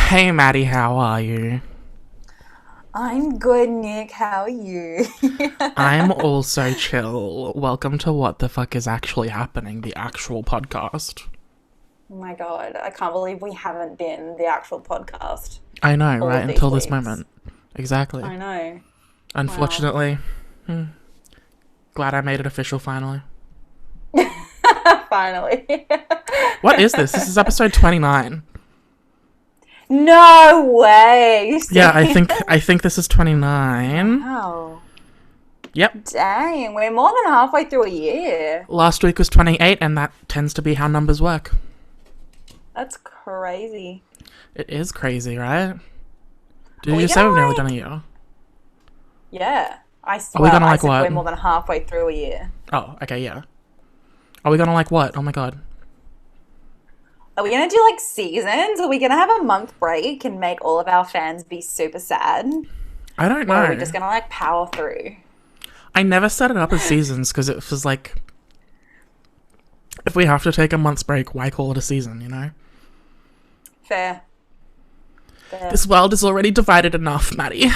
Hey Maddie, how are you? I'm good, Nick. How are you? I'm also chill. Welcome to What the Fuck is Actually Happening, the actual podcast. Oh my God, I can't believe we haven't been the actual podcast I know, all right? of these Until this weeks. moment. Exactly. I know. Wow. Unfortunately, glad I made it official finally. Finally. What is this? This is episode 29. No way. You Yeah, I serious? think I think this is 29. Wow. Yep. Dang, we're more than halfway through a year. Last week was 28, and that tends to be how numbers work. That's crazy. It is crazy, right? Are Did we you say gonna we've nearly done a year? Yeah. Are we gonna I like said what? we're more than halfway through a year. Oh, okay, yeah. Are we gonna like what? Oh my god. Are we gonna do like seasons? Are we gonna have a month break and make all of our fans be super sad? I don't Or are we know. just gonna like power through? I never set it up as seasons because it was like, if we have to take a month's break, why call it a season, you know? Fair. Fair. This world is already divided enough, Maddie.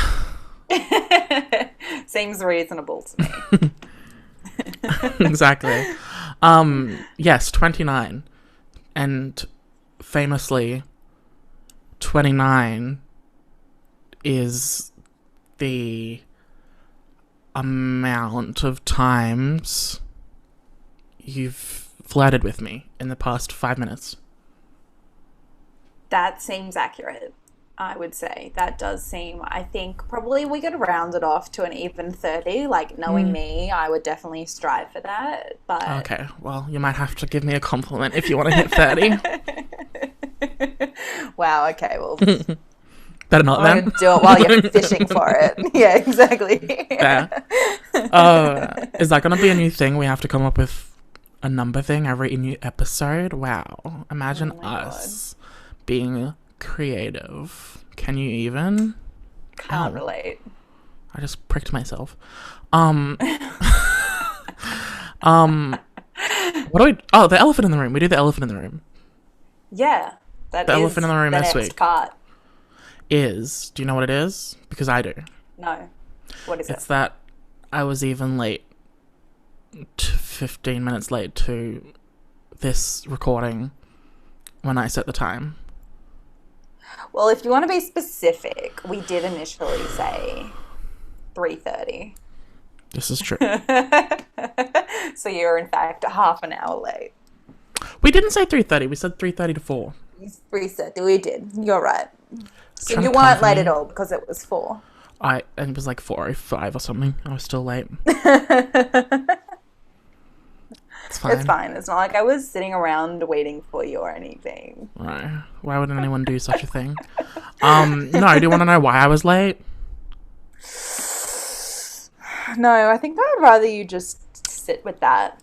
Seems reasonable to me. Exactly. Yes, 29. And famously, 29 is the amount of times you've flirted with me in the past 5 minutes. That seems accurate, I would say. That does seem, I think probably we could round it off to an even 30. Like, knowing me, I would definitely strive for that. But Okay, well, you might have to give me a compliment if you want to hit 30. wow, okay, well, Better not I'm then. gonna do it while you're fishing for it. Yeah, exactly. Fair. Is that going to be a new thing? We have to come up with a number thing every new episode? Wow. Imagine Oh my God. us being creative. Can you even? Can't Ow. relate. I just pricked myself. Um, um, what do we? Oh, the elephant in the room. We do the elephant in the room. Yeah, that The is elephant in the room the this next week part. Do you know what it is? Because I do. No. What is It's it? that I was even late, 15 minutes late to this recording when I set the time. Well, if you want to be specific, we did initially say 3:30. This is true. So you're in fact half an hour late. We didn't say 3:30. We said 3:30 to 4. 3:30. We did. You're right. So Trying you to come weren't for late me. at all because it was 4. And it was like 4:05 or something. I was still late. It's fine. It's fine. It's not like I was sitting around waiting for you or anything. Right. Why would anyone do such a thing? No, do you want to know why I was late? No, I think I'd rather you just sit with that.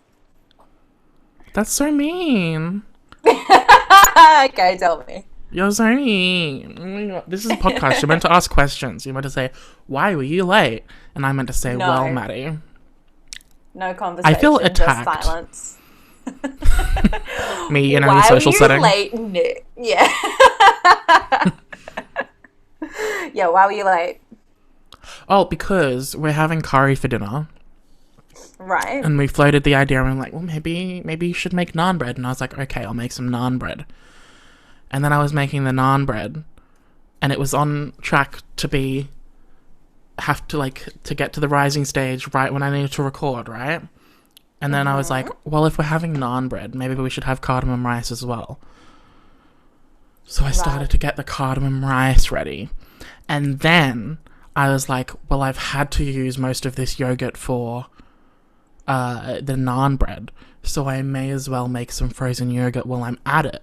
That's so mean. Okay, tell me. You're so mean. Oh my God. This is a podcast. You're meant to ask questions. You're meant to say, why were you late? And I'm meant to say, No. well, Maddie. No conversation. feel just attacked. silence. Me in any Why social were you setting. late, Nick? Yeah. Yeah, why were you late? Oh, because we're having curry for dinner. Right. And we floated the idea and we're like, well, maybe you should make naan bread. And I was like, okay, I'll make some naan bread. And then I was making the naan bread and it was on track to get to the rising stage right when I needed to record, right? And then I was like, well, if we're having naan bread, maybe we should have cardamom rice as well. So I started Right. to get the cardamom rice ready. And then I was like, well, I've had to use most of this yogurt for the naan bread, so I may as well make some frozen yogurt while I'm at it.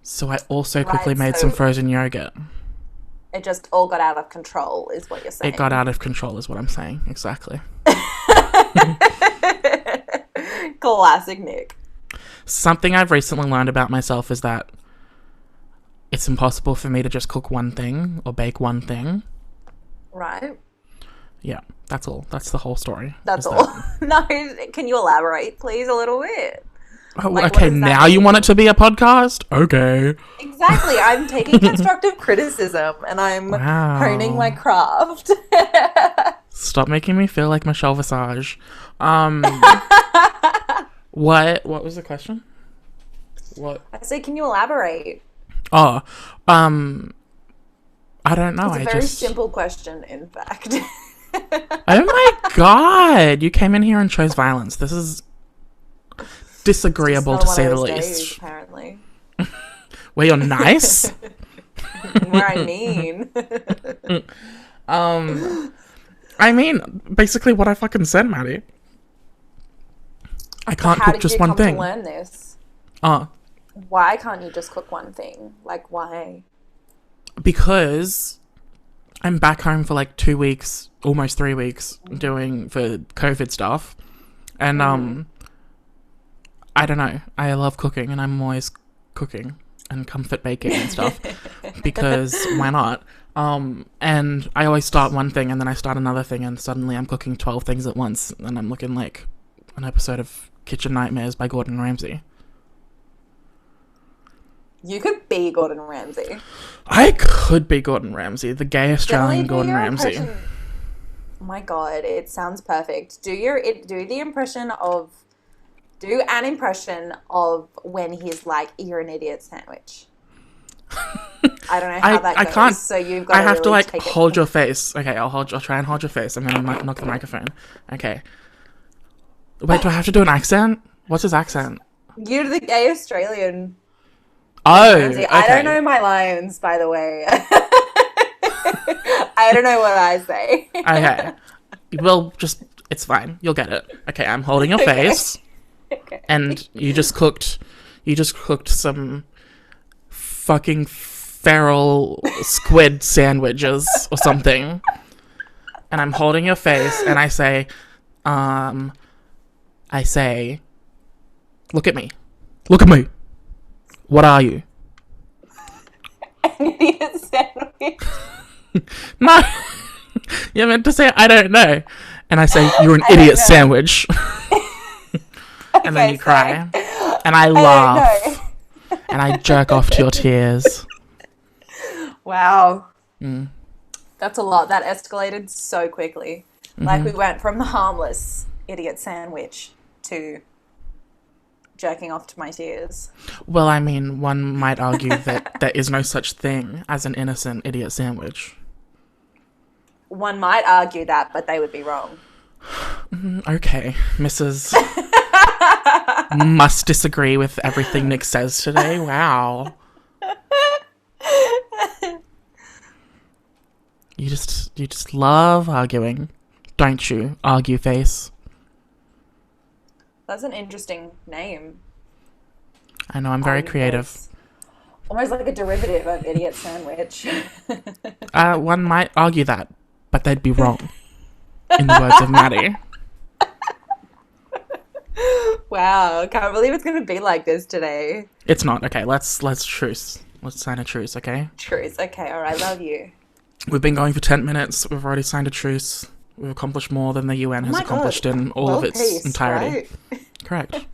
So I also quickly Right, made so- some frozen yogurt. It just all got out of control, is what you're saying. It got out of control is what I'm saying. Exactly. Classic Nick. Something I've recently learned about myself is that it's impossible for me to just cook one thing or bake one thing. Right. Yeah, that's all. That's the whole story. That's is all. that- No, can you elaborate, please, a little bit? Oh, Like, what okay, does that now you mean? want it to be a podcast? Okay. Exactly. I'm taking constructive criticism and I'm Wow. honing my craft. Stop making me feel like Michelle Visage. What was the question? What? I say, can you elaborate? Oh, I don't know. It's a very simple question, in fact. Oh my god! You came in here and chose violence. This is disagreeable to say the least. Apparently. Where you're nice? Where I mean. I mean, basically what I fucking said, Maddie. I can't cook just one thing. How did you come to learn this? Why can't you just cook one thing? Like, why? Because I'm back home for like 2 weeks, almost 3 weeks, doing for COVID stuff. And, I don't know. I love cooking and I'm always cooking and comfort baking and stuff because why not? And I always start one thing and then I start another thing and suddenly I'm cooking 12 things at once and I'm looking like an episode of Kitchen Nightmares by Gordon Ramsay. You could be Gordon Ramsay. I could be Gordon Ramsay, the gay Australian Gordon Ramsay. Oh my god, it sounds perfect. Do an impression of when he's like, "You're an idiot sandwich." I don't know how that goes. I can't. So you've got. I have to really like hold your face. Okay, I'll try and hold your face. I'm gonna knock the microphone. Okay. Wait, do I have to do an accent? What's his accent? You're the gay Australian. Oh, Ramsay. okay. I don't know my lines, by the way. I don't know what I say. Okay. Well, it's fine. You'll get it. Okay, I'm holding your face. Okay. And you just cooked some fucking feral squid sandwiches or something. And I'm holding your face and I say, look at me. Look at me. What are you? An idiot sandwich. No. You're meant to say, I don't know. And I say, you're an idiot sandwich. And then you cry. And I laugh. And I jerk off to your tears. Wow. That's a lot. That escalated so quickly. Like we went from the harmless idiot sandwich to jerking off to my tears. Well, I mean, one might argue that there is no such thing as an innocent idiot sandwich. One might argue that, but they would be wrong. Okay, Mrs. must disagree with everything Nick says today. Wow. You just love arguing, don't you? Argue face. That's an interesting name. I know, I'm very creative. Almost like a derivative of idiot sandwich. One might argue that, but they'd be wrong. In the words of Maddie. Wow, can't believe it's gonna be like this today. It's not. Okay, let's truce. Let's sign a truce, okay? Truce. Okay, alright, love you. We've been going for 10 minutes. We've already signed a truce. We've accomplished more than the UN has accomplished in all of its entirety. Right? Correct.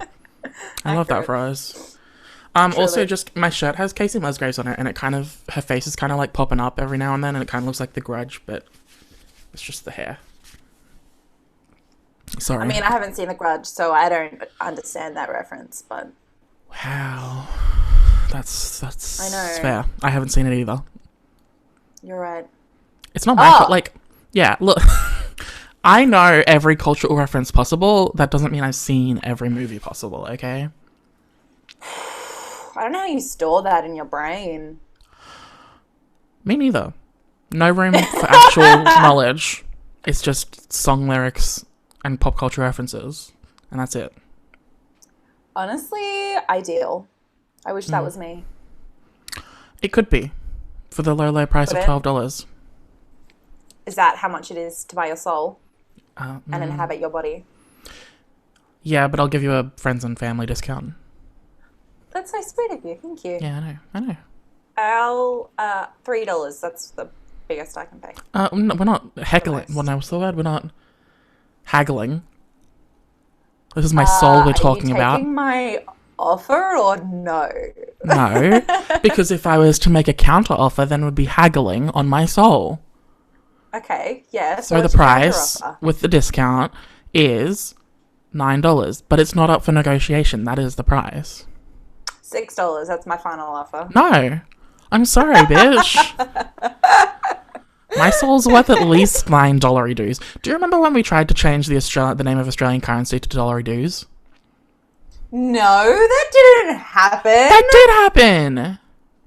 I love that for us. Also, just my shirt has Casey Musgraves on it, and it kind of, her face is kind of like popping up every now and then, and it kind of looks like The Grudge, but it's just the hair. Sorry. I mean, I haven't seen The Grudge, so I don't understand that reference, but... Wow. That's I know. fair. I haven't seen it either. You're right. It's not my fault. Like, yeah, look. I know every cultural reference possible. That doesn't mean I've seen every movie possible, okay? I don't know how you store that in your brain. Me neither. No room for actual knowledge. It's just song lyrics and pop culture references. And that's it. Honestly, ideal. I wish that was me. It could be. For the low price of $12. Is that how much it is to buy your soul? And inhabit your body? Yeah, but I'll give you a friends and family discount. That's so sweet of you. Thank you. Yeah, I know. I'll, $3. That's the biggest I can pay. No, we're not heckling. Well, no, what's the word? We're not haggling. This is my soul we're talking about. offer or no? No, because if I was to make a counter offer, then it would be haggling on my soul. Okay, yeah. So the price with the discount is $9, but it's not up for negotiation. That is the price. $6. That's my final offer. No, I'm sorry, bitch. My soul's worth at least $9 dues. Do you remember when we tried to change the name of Australian currency to $1 dues? No, that didn't happen. That did happen.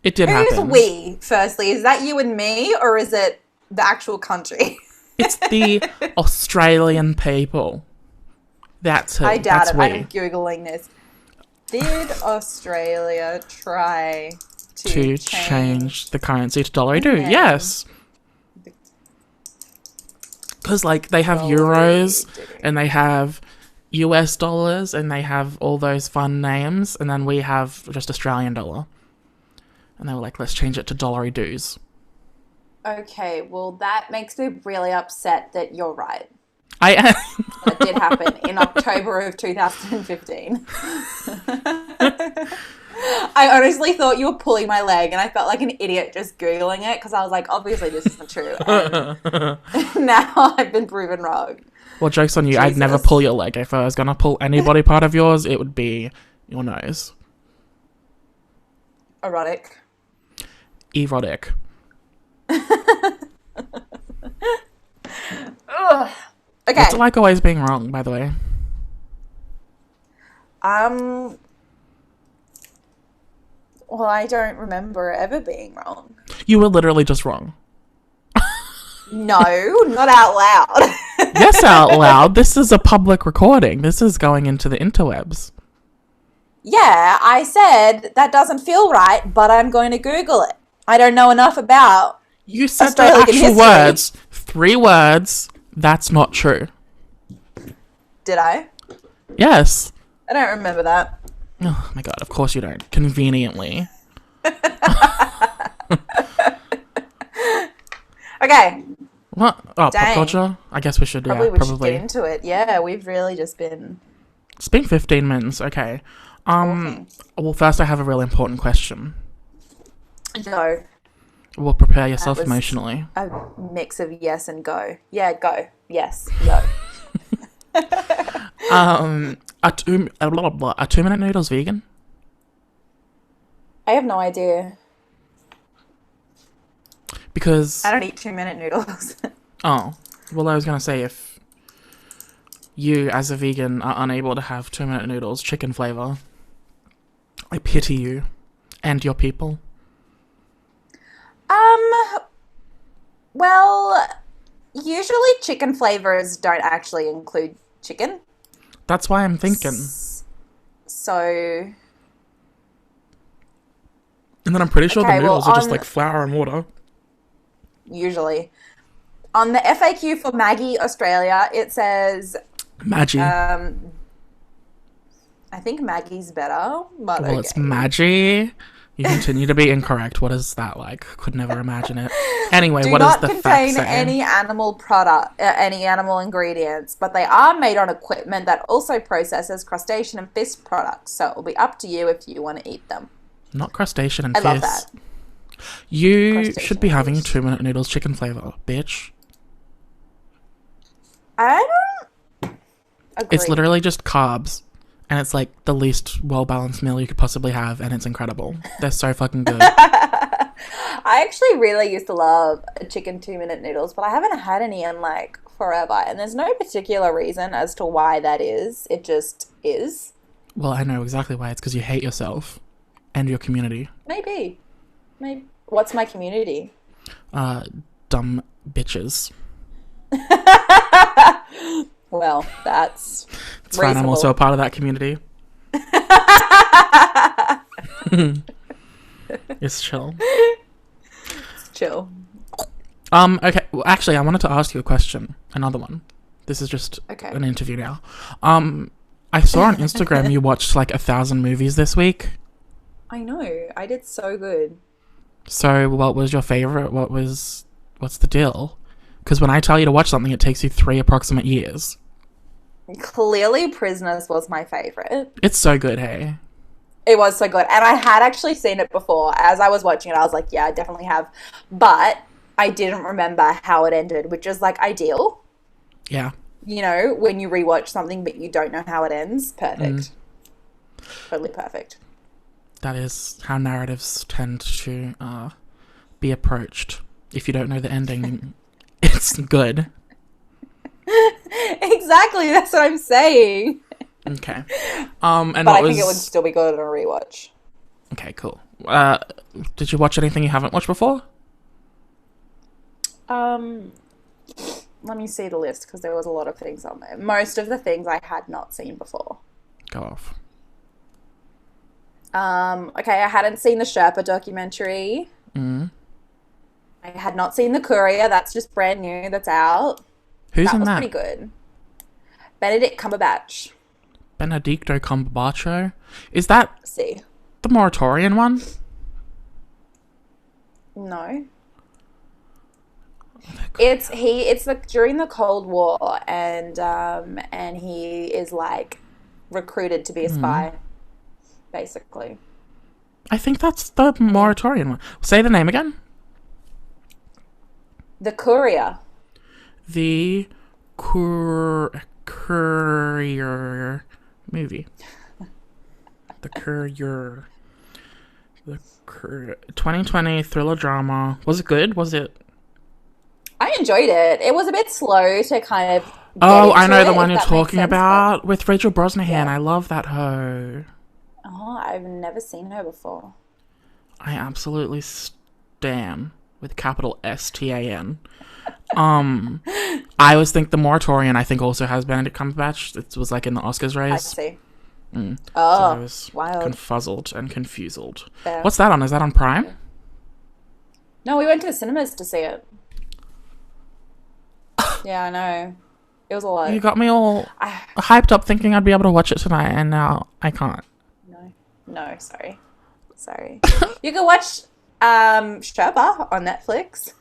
It did happen. Who's we, firstly? Is that you and me, or is it the actual country? It's the Australian people. That's who. I doubt That's it. we. I'm Googling this. Did Australia try to change the currency to $1 due? Yes. Because, like, they have euros, and they have US dollars, and they have all those fun names, and then we have just Australian dollar. And they were like, let's change it to $1 dues. Okay, well, that makes me really upset that you're right. I am. That did happen in October of 2015. I honestly thought you were pulling my leg, and I felt like an idiot just Googling it, because I was like, obviously this isn't true. And now I've been proven wrong. Well, joke's on you. Jesus. I'd never pull your leg. If I was going to pull any body part of yours, it would be your nose. Erotic. Erotic. Ugh. Okay. What's it like always being wrong, by the way? Well, I don't remember ever being wrong. You were literally just wrong. No, not out loud. Yes, out loud. This is a public recording. This is going into the interwebs. Yeah, I said that doesn't feel right, but I'm going to Google it. I don't know enough about You said the Australian actual history. words. 3 words. That's not true. Did I? Yes. I don't remember that. Oh my god, of course you don't. Conveniently. Okay. What? Oh, Dang. pop culture? I guess we should, Probably yeah. we Probably. should get into it. Yeah, we've really just been... It's been 15 minutes. Okay. talking. Well, first I have a really important question. Go. Well, prepare yourself was- emotionally. A mix of yes and go. Yeah, go. Yes, go. Are 2-minute noodles vegan? I have no idea. Because... I don't eat 2-minute noodles. Oh. Well, I was going to say, if you, as a vegan, are unable to have 2-minute noodles, chicken flavour, I pity you. And your people. Well, usually chicken flavors don't actually include chicken. That's why I'm thinking. So... And then I'm pretty sure Okay, the noodles well, are just on- like flour and water. Usually. On the FAQ for Maggie Australia, it says... Maggie. I think Maggie's better, but Well, okay. it's Maggie. You continue to be incorrect. What is that like? Could never imagine it. Anyway, Do what does not the fact contain say? any animal product, any animal ingredients, but they are made on equipment that also processes crustacean and fish products. So it will be up to you if you want to eat them. Not crustacean and I fish. love that. You Crustacean should be and having fish. 2-minute noodles chicken flavour, bitch. I don't agree. It's literally just carbs. And it's like the least well-balanced meal you could possibly have, and it's incredible. They're so fucking good. I actually really used to love chicken 2-minute noodles, but I haven't had any in like forever. And there's no particular reason as to why that is. It just is. Well, I know exactly why. It's because you hate yourself and your community. Maybe. What's my community? Dumb bitches. Well, that's It's fine. I'm also a part of that community. It's chill. chill. Okay. Well, actually, I wanted to ask you a question. Another one. This is just Okay. an interview now. I saw on Instagram you watched like 1,000 movies this week. I know. I did so good. So, what was your favorite? What's the deal? Because when I tell you to watch something, it takes you 3 approximate years. Clearly, Prisoners was my favorite. It's so good, hey. It was so good. And I had actually seen it before. As I was watching it, I was like, yeah, I definitely have. But I didn't remember how it ended, which is like ideal. Yeah. You know, when you rewatch something but you don't know how it ends. Perfect. Totally perfect. That is how narratives tend to be approached. If you don't know the ending, it's good. Exactly, that's what I'm saying. Okay. But I think it would still be good on a rewatch. Okay, cool. Did you watch anything you haven't watched before? Let me see the list because there was a lot of things on there. Most of the things I had not seen before. Go off. Okay, I hadn't seen the Sherpa documentary. I had not seen The Courier. That's just brand new. That's out. Who's in that? That was pretty good. Benedict Cumberbatch. Benedicto Cumberbatch. Is that See. the Moratorian one? No. It's during the Cold War, and he is like recruited to be a spy, basically. I think that's the Moratorian one. Say the name again. The Courier. The Courier movie. The Courier. 2020 thriller drama. Was it good? Was it? I enjoyed it. It was a bit slow to kind of. Oh, I know the one you're talking about with Rachel Brosnahan. Yeah. I love that hoe. Oh, I've never seen her before. I absolutely stan with capital STAN. I always think the Moratorian, I think, also has Benedict Cumberbatch. It was like in the Oscars race. I see. Oh, so I was wild. Confuzzled and confused. Fair. What's that on? Is that on Prime? No, we went to the cinemas to see it. Yeah, I know. It was a lot. You got me all hyped up thinking I'd be able to watch it tonight, and now I can't. No, sorry. You can watch Sherpa on Netflix.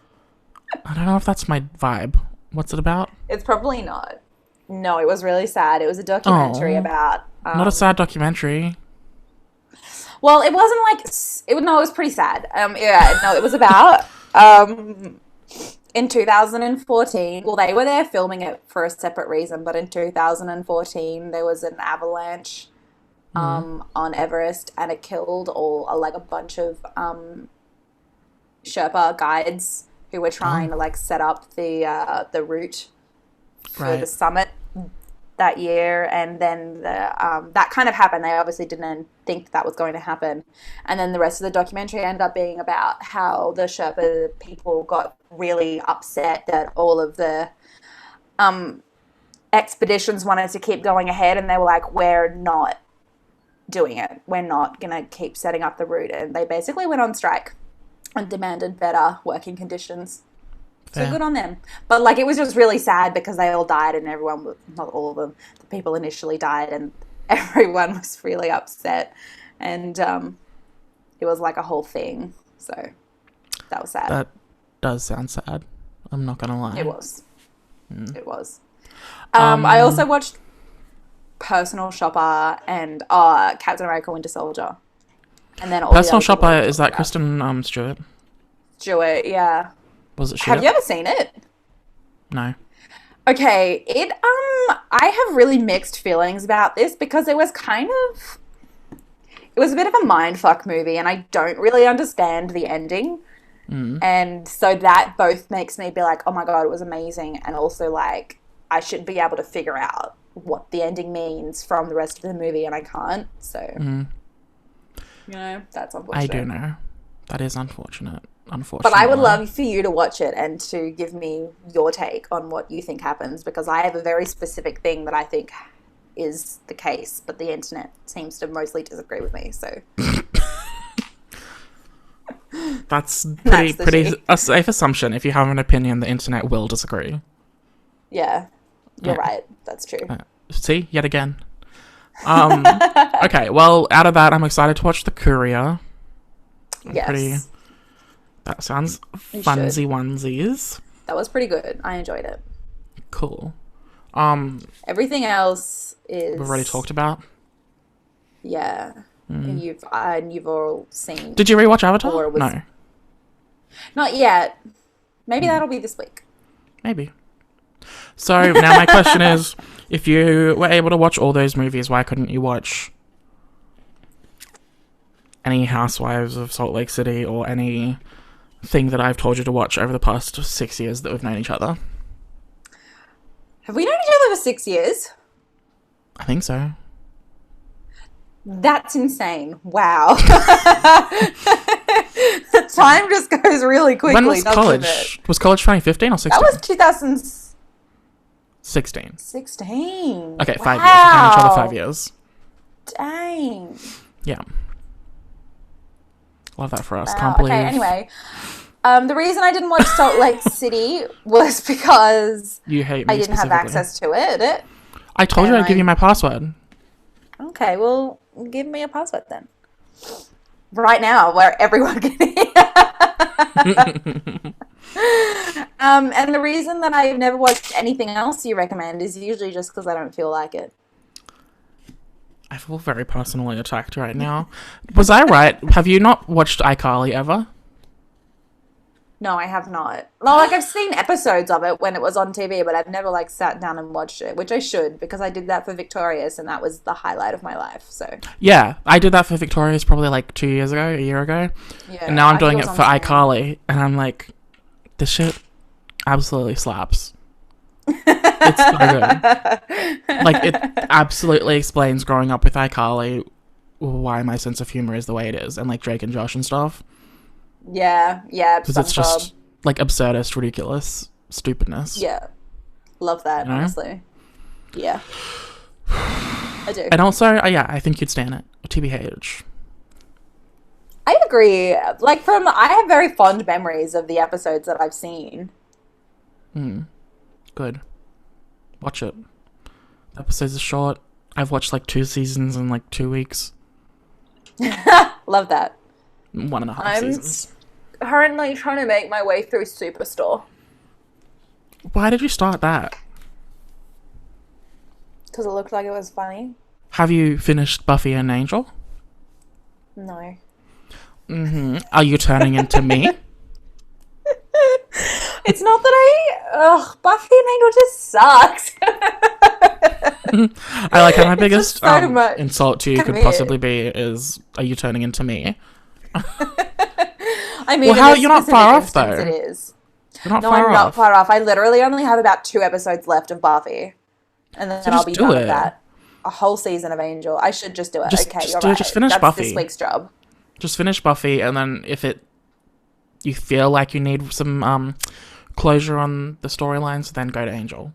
I don't know if that's my vibe. What's it about? It's probably not. No, it was really sad. It was a documentary about... not a sad documentary. Well, it wasn't like... it was pretty sad. It was about... in 2014... Well, they were there filming it for a separate reason, but in 2014, there was an avalanche on Everest, and it killed a bunch of Sherpa guides who were trying to set up the route for the summit that year. And then that kind of happened. They obviously didn't think that was going to happen. And then the rest of the documentary ended up being about how the Sherpa people got really upset that all of the expeditions wanted to keep going ahead, and they were like, we're not doing it. We're not going to keep setting up the route. And they basically went on strike and demanded better working conditions. Fair. So good on them. But it was just really sad because they all died, and everyone, not all of them, the people initially died, and everyone was really upset. And it was like a whole thing. So that was sad. That does sound sad. I'm not going to lie. It was. It was. I also watched Personal Shopper and Captain America Winter Soldier. And then Personal Shopper, is that Kristen Stewart? Stewart, yeah. Was it? Have you ever seen it? No. Okay, I have really mixed feelings about this because it was a bit of a mindfuck movie, and I don't really understand the ending. And so that both makes me be like, oh my God, it was amazing. And also I should be able to figure out what the ending means from the rest of the movie, and I can't. So, that's unfortunate. I do know. That is unfortunate. But I would love for you to watch it and to give me your take on what you think happens, because I have a very specific thing that I think is the case, but the internet seems to mostly disagree with me. So that's pretty a safe assumption. If you have an opinion, the internet will disagree. Yeah, you're right. That's true. See, yet again. Okay, well, out of that, I'm excited to watch The Courier. Yes. That sounds funsy onesies. That was pretty good. I enjoyed it. Cool. Everything else is... We've already talked about? Yeah. You've all seen. Did you rewatch Avatar? Or was- No. Not yet. Maybe that'll be this week. Maybe. So now my question is, if you were able to watch all those movies, why couldn't you watch any Housewives of Salt Lake City or any thing that I've told you to watch over the past 6 years that we've known each other? Have we known each other for 6 years? I think so. That's insane. Wow. Time just goes really quickly. When was college? Was college 2015 or 16? That was 2016. 16. Okay, 5 years. We've known each other 5 years. Dang. Yeah. Love that for us. Wow. Can't believe. Okay, anyway. The reason I didn't watch Salt Lake City was because you hate me I didn't have access to it. I told you I'd give you my password. Okay, well, give me a password then. Right now, where everyone can hear. And the reason that I've never watched anything else you recommend is usually just because I don't feel like it. I feel very personally attacked right now. Was I right? Have you not watched iCarly ever? No, I have not. Well, like, I've seen episodes of it when it was on TV, but I've never, like, sat down and watched it, which I should, because I did that for Victorious, and that was the highlight of my life, so. Yeah, I did that for Victorious probably, like, 2 years ago, a year ago. Yeah, and now I'm doing it for iCarly, and I'm like, this shit absolutely slaps. It's so good. Like, it absolutely explains growing up with iCarly why my sense of humor is the way it is, and, like, Drake and Josh and stuff. Yeah, because it's just like absurdist, ridiculous stupidness. Yeah, love that, you know? Honestly. Yeah, I do. And also, yeah, I think you'd stand it. TBH. I agree. Like, I have very fond memories of the episodes that I've seen. Good. Watch it. The episodes are short. I've watched like 2 seasons in like 2 weeks. Love that. 1.5 seasons. I'm currently trying to make my way through Superstore. Why did you start that? Because it looked like it was funny. Have you finished Buffy and Angel? No. Are you turning into me? It's not that Buffy and Angel just sucks. I like how my biggest insult to you could possibly be is, are you turning into me? I mean, well, you're not far off, though. It is. You're not no, far I'm off. not far off. I literally only have about 2 episodes left of Buffy. And then I'll be done with that. A whole season of Angel. I should just do it. You're right. Just finish That's Buffy. This week's job. Just finish Buffy, and then if you feel like you need some closure on the storylines, then go to Angel.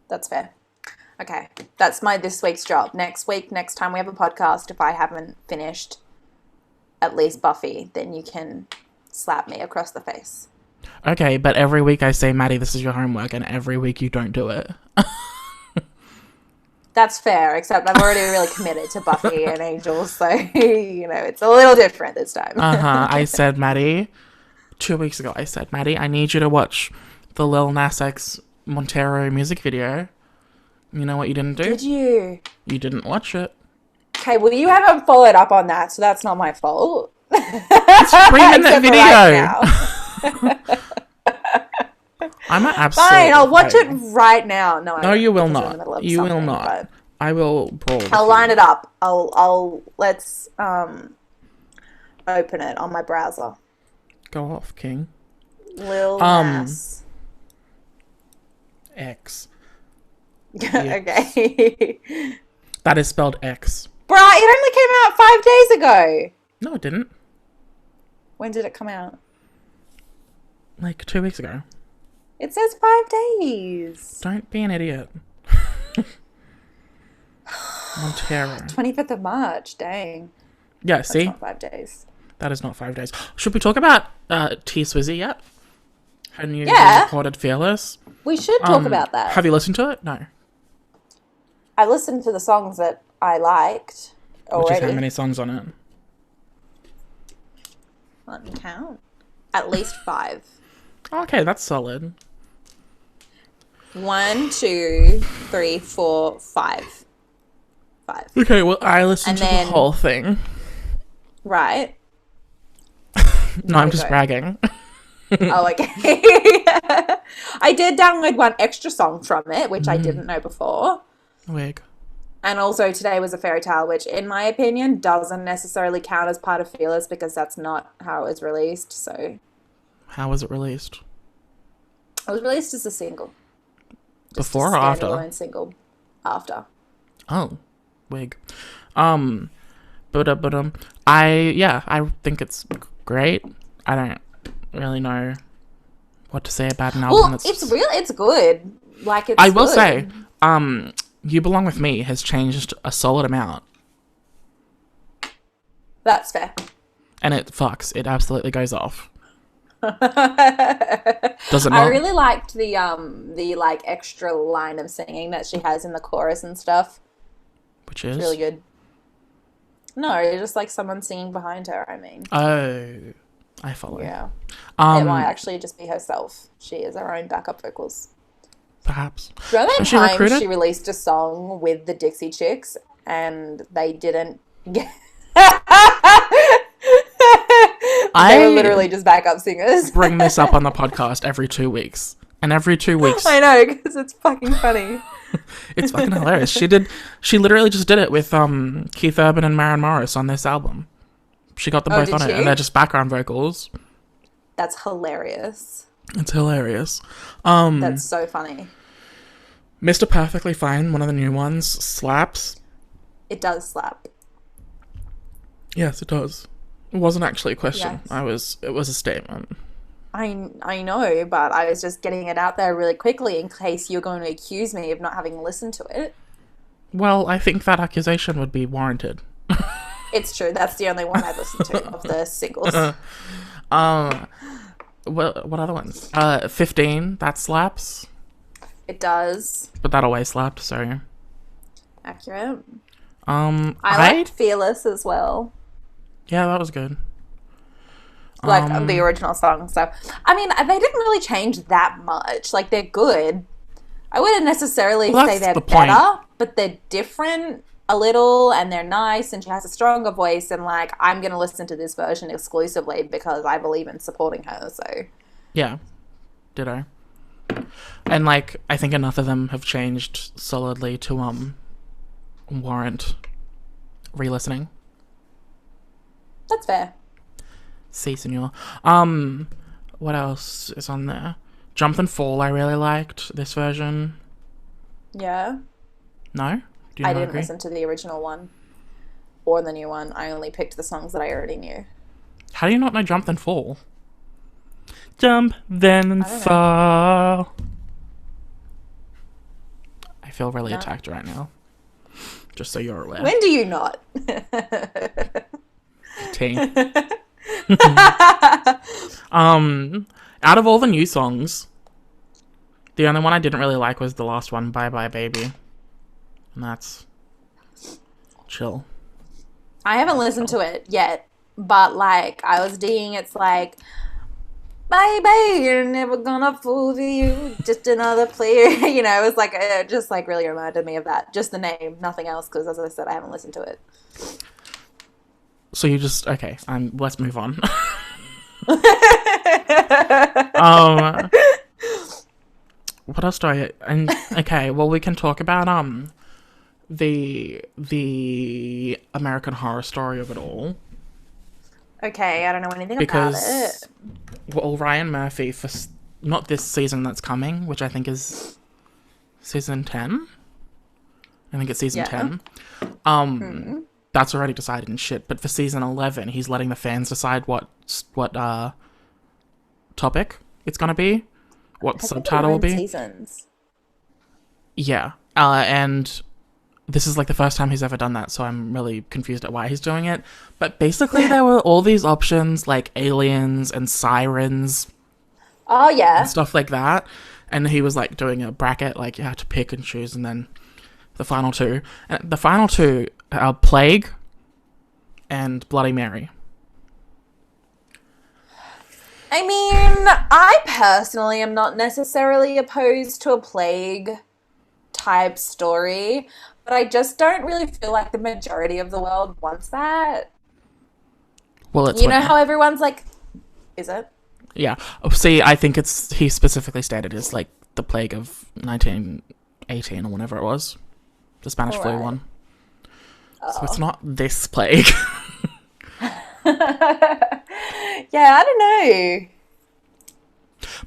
That's fair. Okay. That's this week's job. Next time we have a podcast, if I haven't finished at least Buffy, then you can slap me across the face. Okay, but every week I say, Maddie, this is your homework, and every week you don't do it. That's fair, except I'm already really committed to Buffy and Angel, so, it's a little different this time. I said, Maddie, 2 weeks ago, Maddie, I need you to watch the Lil Nas X Montero music video. You know what you didn't do? Did you? You didn't watch it. Okay, well, you haven't followed up on that, so that's not my fault. It's 3-minute video. I'm an absolute. Fine, I'll watch it right now. No, you will not. You will not. I will brawl. I'll line it up. Let's open it on my browser. Go off, King. Lil Nas. X. Okay. That is spelled X. Bruh, it only came out 5 days ago. No, it didn't. When did it come out? Like 2 weeks ago. It says 5 days. Don't be an idiot. Montero. 25th of March. Dang. Yeah, That's see? not 5 days. That is not 5 days. Should we talk about T Swizzy yet? Her new recorded Fearless? We should talk about that. Have you listened to it? No. I listened to the songs that I liked already. Which is how many songs on it? Let me count. At least 5. Okay, that's solid. 1, 2, 3, 4, 5. 5. Okay, well, I listened to the whole thing. Right. No, I'm just bragging. Oh, okay. I did download one extra song from it, which I didn't know before. Wig. And also Today Was a Fairy Tale, which in my opinion doesn't necessarily count as part of Fearless because that's not how it was released. So how was it released? It was released as a single. Before or after? Standalone single. After. Oh, wig. I think it's great. I don't really know what to say about an album. Well, it's good. Like, it's I will good. say, You Belong With Me has changed a solid amount. That's fair. And it fucks. It absolutely goes off. Does it not? I really liked the like extra line of singing that she has in the chorus and stuff. Which is? It's really good. No, just like someone singing behind her, I mean. Oh, I follow. Yeah. It might actually just be herself. She is her own backup vocals. Perhaps. Remember that time she released a song with the Dixie Chicks and they didn't get... They were literally just backup singers. Bring this up on the podcast every 2 weeks. And every 2 weeks... I know, because it's fucking funny. It's fucking hilarious. She literally just did it with Keith Urban and Maren Morris on this album. She got them both on it, and they're just background vocals. That's hilarious. It's hilarious. That's so funny. Mr. Perfectly Fine, one of the new ones, slaps. It does slap. Yes, it does. It wasn't actually a question. Yes. It was a statement. I know, but I was just getting it out there really quickly in case you're going to accuse me of not having listened to it. Well, I think that accusation would be warranted. It's true. That's the only one I've listened to of the singles. What other ones? 15, that slaps. It does. But that always slapped, so. Accurate. I liked Fearless as well. Yeah, that was good. Like the original song. So, I mean, they didn't really change that much. Like, they're good. I wouldn't necessarily say they're better, but they're different a little, and they're nice, and she has a stronger voice, and, like, I'm going to listen to this version exclusively because I believe in supporting her, so. Yeah. Ditto. And, like, I think enough of them have changed solidly to, warrant re-listening. That's fair. Si, senor. What else is on there? Jump and Fall I really liked, this version. Yeah. No? Do you I didn't listen to the original one or the new one. I only picked the songs that I already knew. How do you not know Jump Then Fall? Jump, then fall. I feel really attacked right now. Just so you're aware. When do you not? Tea. Out of all the new songs, the only one I didn't really like was the last one, Bye Bye Baby. And that's chill. I haven't listened to it yet, but, like, I was digging it's like, baby, you're never gonna fool you, just another player. You know, it was like, it just, like, really reminded me of that. Just the name, nothing else, because, as I said, I haven't listened to it. So you just, okay, let's move on. What else do okay, well, we can talk about, the American Horror Story of it all. Okay, I don't know anything about it. Well, Ryan Murphy, for not this season that's coming, which I think is season 10. I think it's season 10. That's already decided and shit. But for season 11, he's letting the fans decide what topic it's gonna be, what the subtitle will be. Seasons. Yeah, and this is like the first time he's ever done that, so I'm really confused at why he's doing it. But basically, there were all these options like aliens and sirens. Oh yeah, and stuff like that. And he was like doing a bracket, like you had to pick and choose, and then the final two. And the final two are Plague and Bloody Mary. I mean, I personally am not necessarily opposed to a Plague type story, but I just don't really feel like the majority of the world wants that. Well, it's you know how everyone's like, is it? Yeah. Oh, see, I think he specifically stated it's like the plague of 1918 or whenever it was, the Spanish flu one. Oh. So it's not this plague. Yeah, I don't know.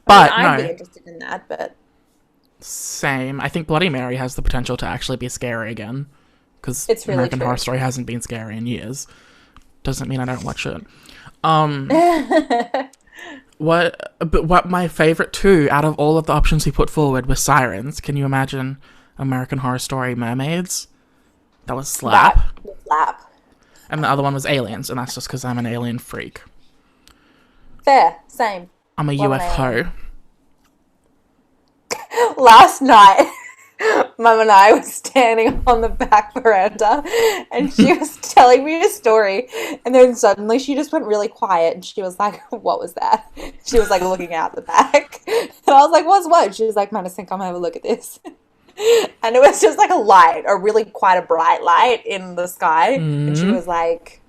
But I'd be interested in that, but same. I think Bloody Mary has the potential to actually be scary again, because really American true. Horror Story hasn't been scary in years. Doesn't mean I don't watch it. What my favorite two out of all of the options he put forward was sirens. Can you imagine American Horror Story mermaids? That was slap. And the other one was aliens, and that's just because I'm an alien freak. Fair, same. I'm a UFO. Last night, Mum and I were standing on the back veranda, and she was telling me a story, and then suddenly she just went really quiet, and she was like, what was that? She was like looking out the back, and I was like, what's what? She was like, Madison, come have a look at this. And it was just like a light, quite a bright light in the sky, and she was like,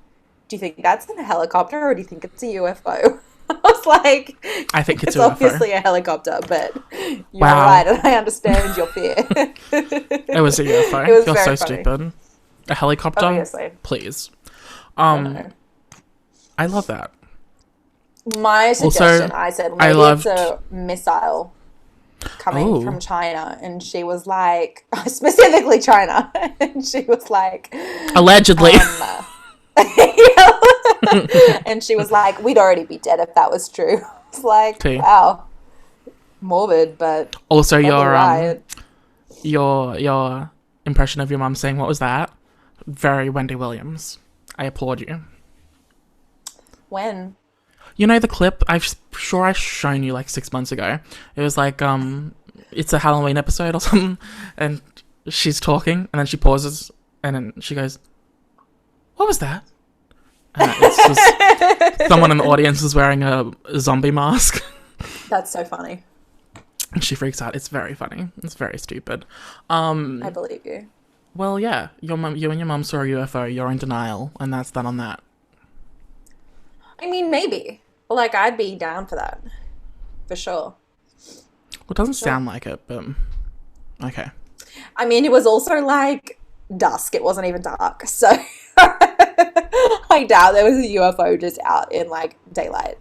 do you think that's a helicopter, or do you think it's a UFO? I was like, I think it's obviously a helicopter, but you're right, and I understand your fear. It was a UFO. You're so funny. Stupid. A helicopter? Obviously. Please. I love that. My suggestion, I said, maybe it's a missile coming from China, and she was like, specifically China, and she was like, allegedly. And she was like, we'd already be dead if that was true. It's like, wow, morbid, but also your impression of your mum saying what was that? Very Wendy Williams. I applaud you. When? You know the clip? I'm sure I shown you like 6 months ago. It was like it's a Halloween episode or something, and she's talking, and then she pauses, and then she goes, what was that? It's just someone in the audience is wearing a zombie mask. That's so funny. And she freaks out. It's very funny. It's very stupid. I believe you. Well, yeah. You and your mum saw a UFO. You're in denial, and that's that on that. I mean, maybe. Like, I'd be down for that. For sure. Well, it doesn't sound like it, but okay. I mean, it was also like dusk. It wasn't even dark, so I doubt there was a UFO just out in like daylight.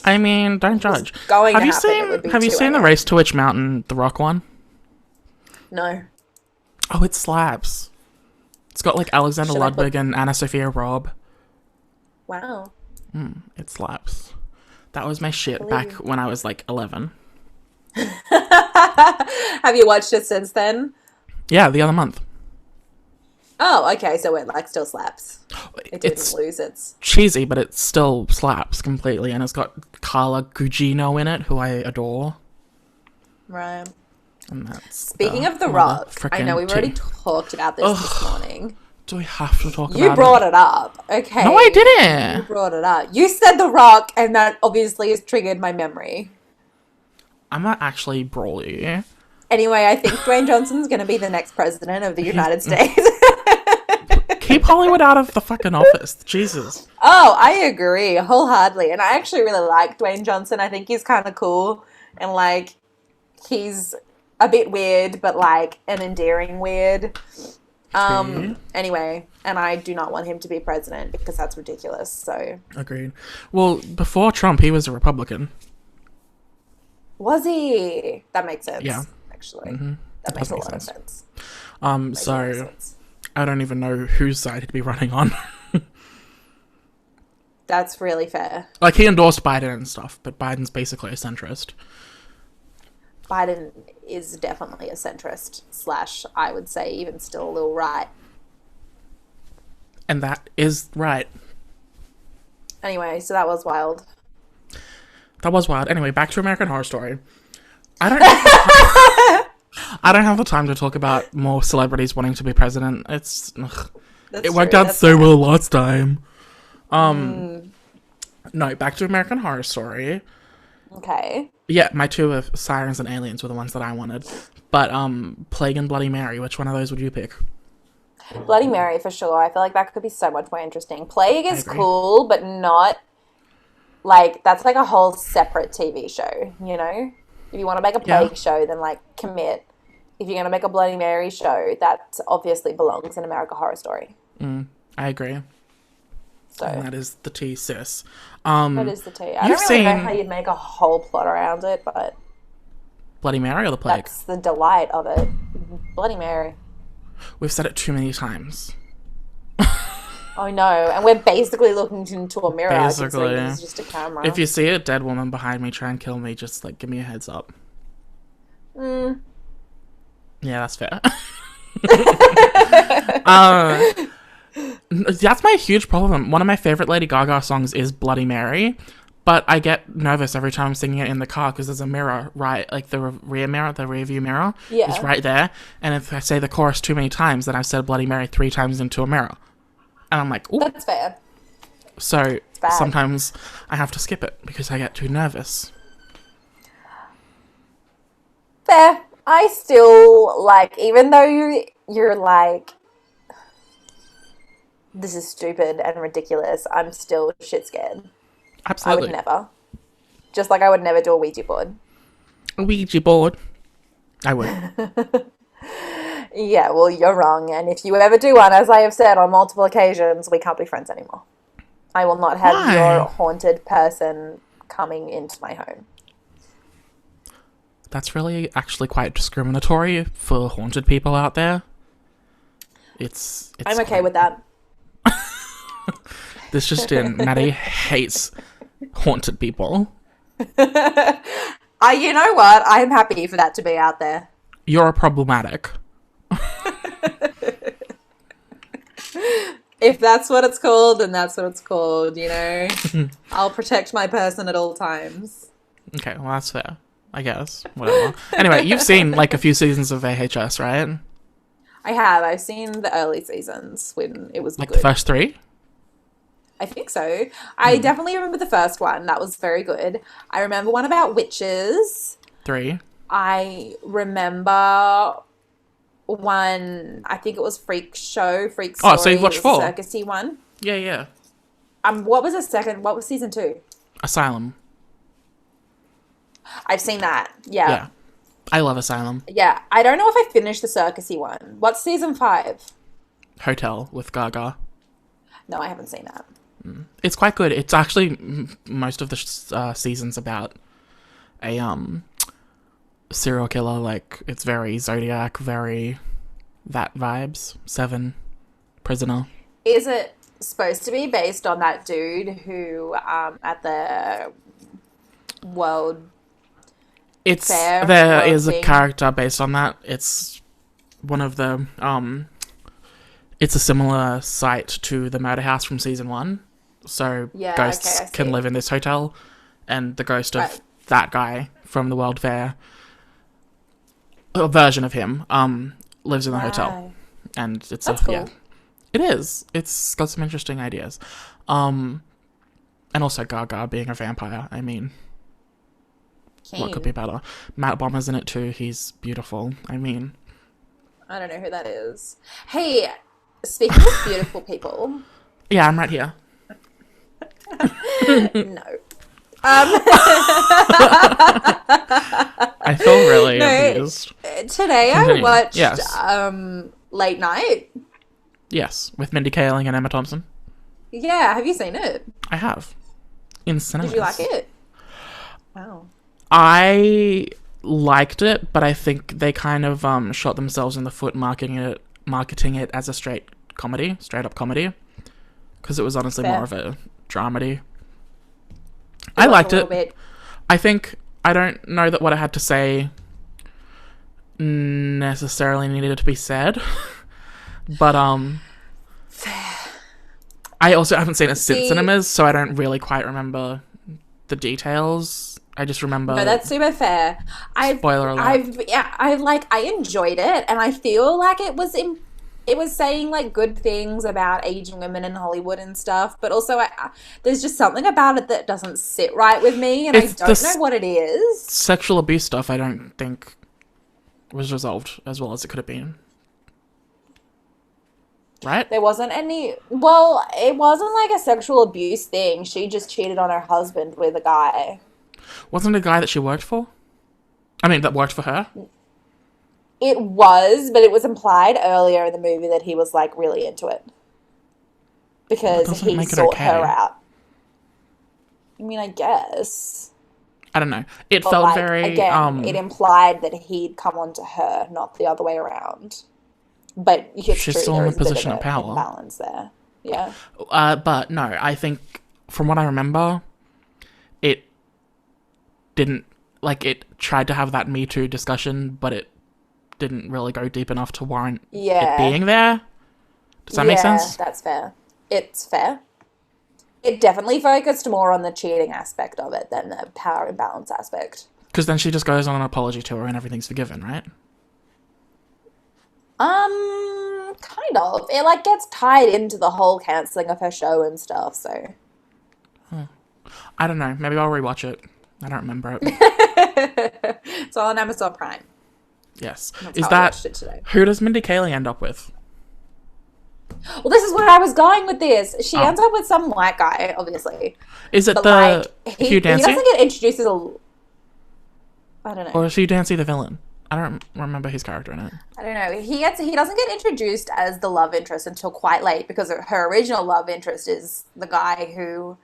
I mean, don't judge. Have you seen the Race to Witch Mountain, the Rock one? No. Oh, it slaps. It's got like Alexander Ludwig and Anna Sophia Robb. Wow. It slaps. That was my shit back when I was like 11. Have you watched it since then? Yeah, the other month. Oh, okay, so it like still slaps. It didn't lose its... cheesy, but it still slaps completely, and it's got Carla Gugino in it, who I adore. Right. And that's Speaking of The Rock, I know we've already talked about this morning. Do we have to talk about it? You brought it up, okay. No, I didn't. You brought it up. You said The Rock, and that obviously has triggered my memory. I'm not actually brawly. Anyway, I think Dwayne Johnson's going to be the next president of the United States. Keep Hollywood out of the fucking office. Jesus. Oh, I agree wholeheartedly. And I actually really like Dwayne Johnson. I think he's kind of cool. And, like, he's a bit weird, but, like, an endearing weird. Anyway, and I do not want him to be president because that's ridiculous, so. Agreed. Well, before Trump, he was a Republican. Was he? That makes sense. Yeah. Actually. Mm-hmm. That makes a lot of sense. So I don't even know whose side he'd be running on. That's really fair. Like, he endorsed Biden and stuff, but Biden's basically a centrist. Biden is definitely a centrist / I would say even still a little right. And that is right. Anyway, so that was wild. That was wild. Anyway, back to American Horror Story. I don't have the time to talk about more celebrities wanting to be president. It worked out so well last time. No, back to American Horror Story. Okay. Yeah, my two of Sirens and Aliens were the ones that I wanted. But Plague and Bloody Mary, which one of those would you pick? Bloody Mary for sure. I feel like that could be so much more interesting. Plague is agree. cool, but not like that's like a whole separate TV show, you know? If you want to make a Plague show, then like commit. If you're going to make a Bloody Mary show, that obviously belongs in American Horror Story. I agree. So And that is the tea, sis. that is the tea. I don't really know how you'd make a whole plot around it, but Bloody Mary or the Plague? that's the delight of it. Bloody Mary. We've said it too many times. Oh no, and we're basically looking into a mirror. Basically, considering it's just a camera. If you see a dead woman behind me try and kill me, just like give me a heads up. Yeah, that's fair. That's my huge problem. One of my favorite Lady Gaga songs is Bloody Mary, but I get nervous every time I'm singing it in the car because there's a mirror right, like the rear mirror, the rear view mirror is right there. And if I say the chorus too many times, then I've said Bloody Mary 3 times into a mirror. And I'm like, ooh. That's fair. So sometimes I have to skip it because I get too nervous. Fair. I still, like, even though you're like, this is stupid and ridiculous, I'm still shit scared. Absolutely. I would never. Just like I would never do a Ouija board. A Ouija board? I would. Yeah, well, you're wrong. And if you ever do one, as I have said on multiple occasions, we can't be friends anymore. I will not have your haunted person coming into my home. That's really actually quite discriminatory for haunted people out there. It's I'm okay with that. This just in, Maddie hates haunted people. You know what? I'm happy for that to be out there. You're problematic. If that's what it's called, then that's what it's called, you know? I'll protect my person at all times. Okay, well, that's fair, I guess. Whatever. Anyway, you've seen, like, a few seasons of AHS, right? I have. I've seen the early seasons when it was like good. The first 3? I think so. I definitely remember the first one. That was very good. I remember one about witches. 3. I remember one, I think it was Freak Story. Oh, so you've watched 4? Circusy one. Yeah. What was the second? What was season 2? Asylum. I've seen that. Yeah. I love Asylum. Yeah. I don't know if I finished the Circusy one. What's season 5? Hotel with Gaga. No, I haven't seen that. It's quite good. It's actually most of the seasons about a serial killer. Like, it's very Zodiac, very that vibes. 7, Prisoner. Is it supposed to be based on that dude who at the World Fair? There is a character based on that. It's one of the it's a similar site to the murder house from season 1. So ghosts can live in this hotel, and the ghost of that guy from the World Fair, a version of him, lives in the hotel. And it's cool. Yeah. It is. It's got some interesting ideas. And also Gaga being a vampire. I mean, what could be better? Matt Bomber's in it too. He's beautiful. I mean, I don't know who that is. Hey, speaking of beautiful people. Yeah, I'm right here. No. I feel really abused. Today I watched Late Night. Yes, with Mindy Kaling and Emma Thompson. Yeah, have you seen it? I have. In cinemas. Did you like it? Wow. I liked it, but I think they kind of shot themselves in the foot marketing it as a straight up comedy, because it was honestly more of a dramedy. I liked it. Bit. I think I don't know that what I had to say necessarily needed to be said, but I also haven't seen it since cinemas, so I don't really quite remember the details. I just remember. No, that's super fair. Spoiler alert. I enjoyed it, and I feel like it was saying like good things about aging women in Hollywood and stuff, but also there's just something about it that doesn't sit right with me, and I don't know what it is. Sexual abuse stuff, I don't think was resolved as well as it could have been. Right? There wasn't any... Well, it wasn't like a sexual abuse thing. She just cheated on her husband with a guy. Wasn't it a guy that she worked for? I mean, that worked for her? It was, but it was implied earlier in the movie that he was, like, really into it. Because he sought her out. I mean, I guess. I don't know. It felt like, very... Again, it implied that he'd come on to her, not the other way around. But she's still in a position of power. Balance there. Yeah. But no, I think from what I remember, it didn't, like, it tried to have that Me Too discussion, but it didn't really go deep enough to warrant it being there. Does that make sense? Yeah, that's fair. It's fair. It definitely focused more on the cheating aspect of it than the power imbalance aspect. Because then she just goes on an apology tour and everything's forgiven, right? Kind of. It, like, gets tied into the whole cancelling of her show and stuff, so. I don't know. Maybe I'll rewatch it. I don't remember it. It's all on Amazon Prime. Yes. Today. Who does Mindy Kaling end up with? Well, this is where I was going with this. She ends up with some white guy, obviously. Is it Hugh Dancy? He doesn't get introduced as a... I don't know. Or is Hugh Dancy the villain? I don't remember his character in it. I don't know. He doesn't get introduced as the love interest until quite late because her original love interest is the guy who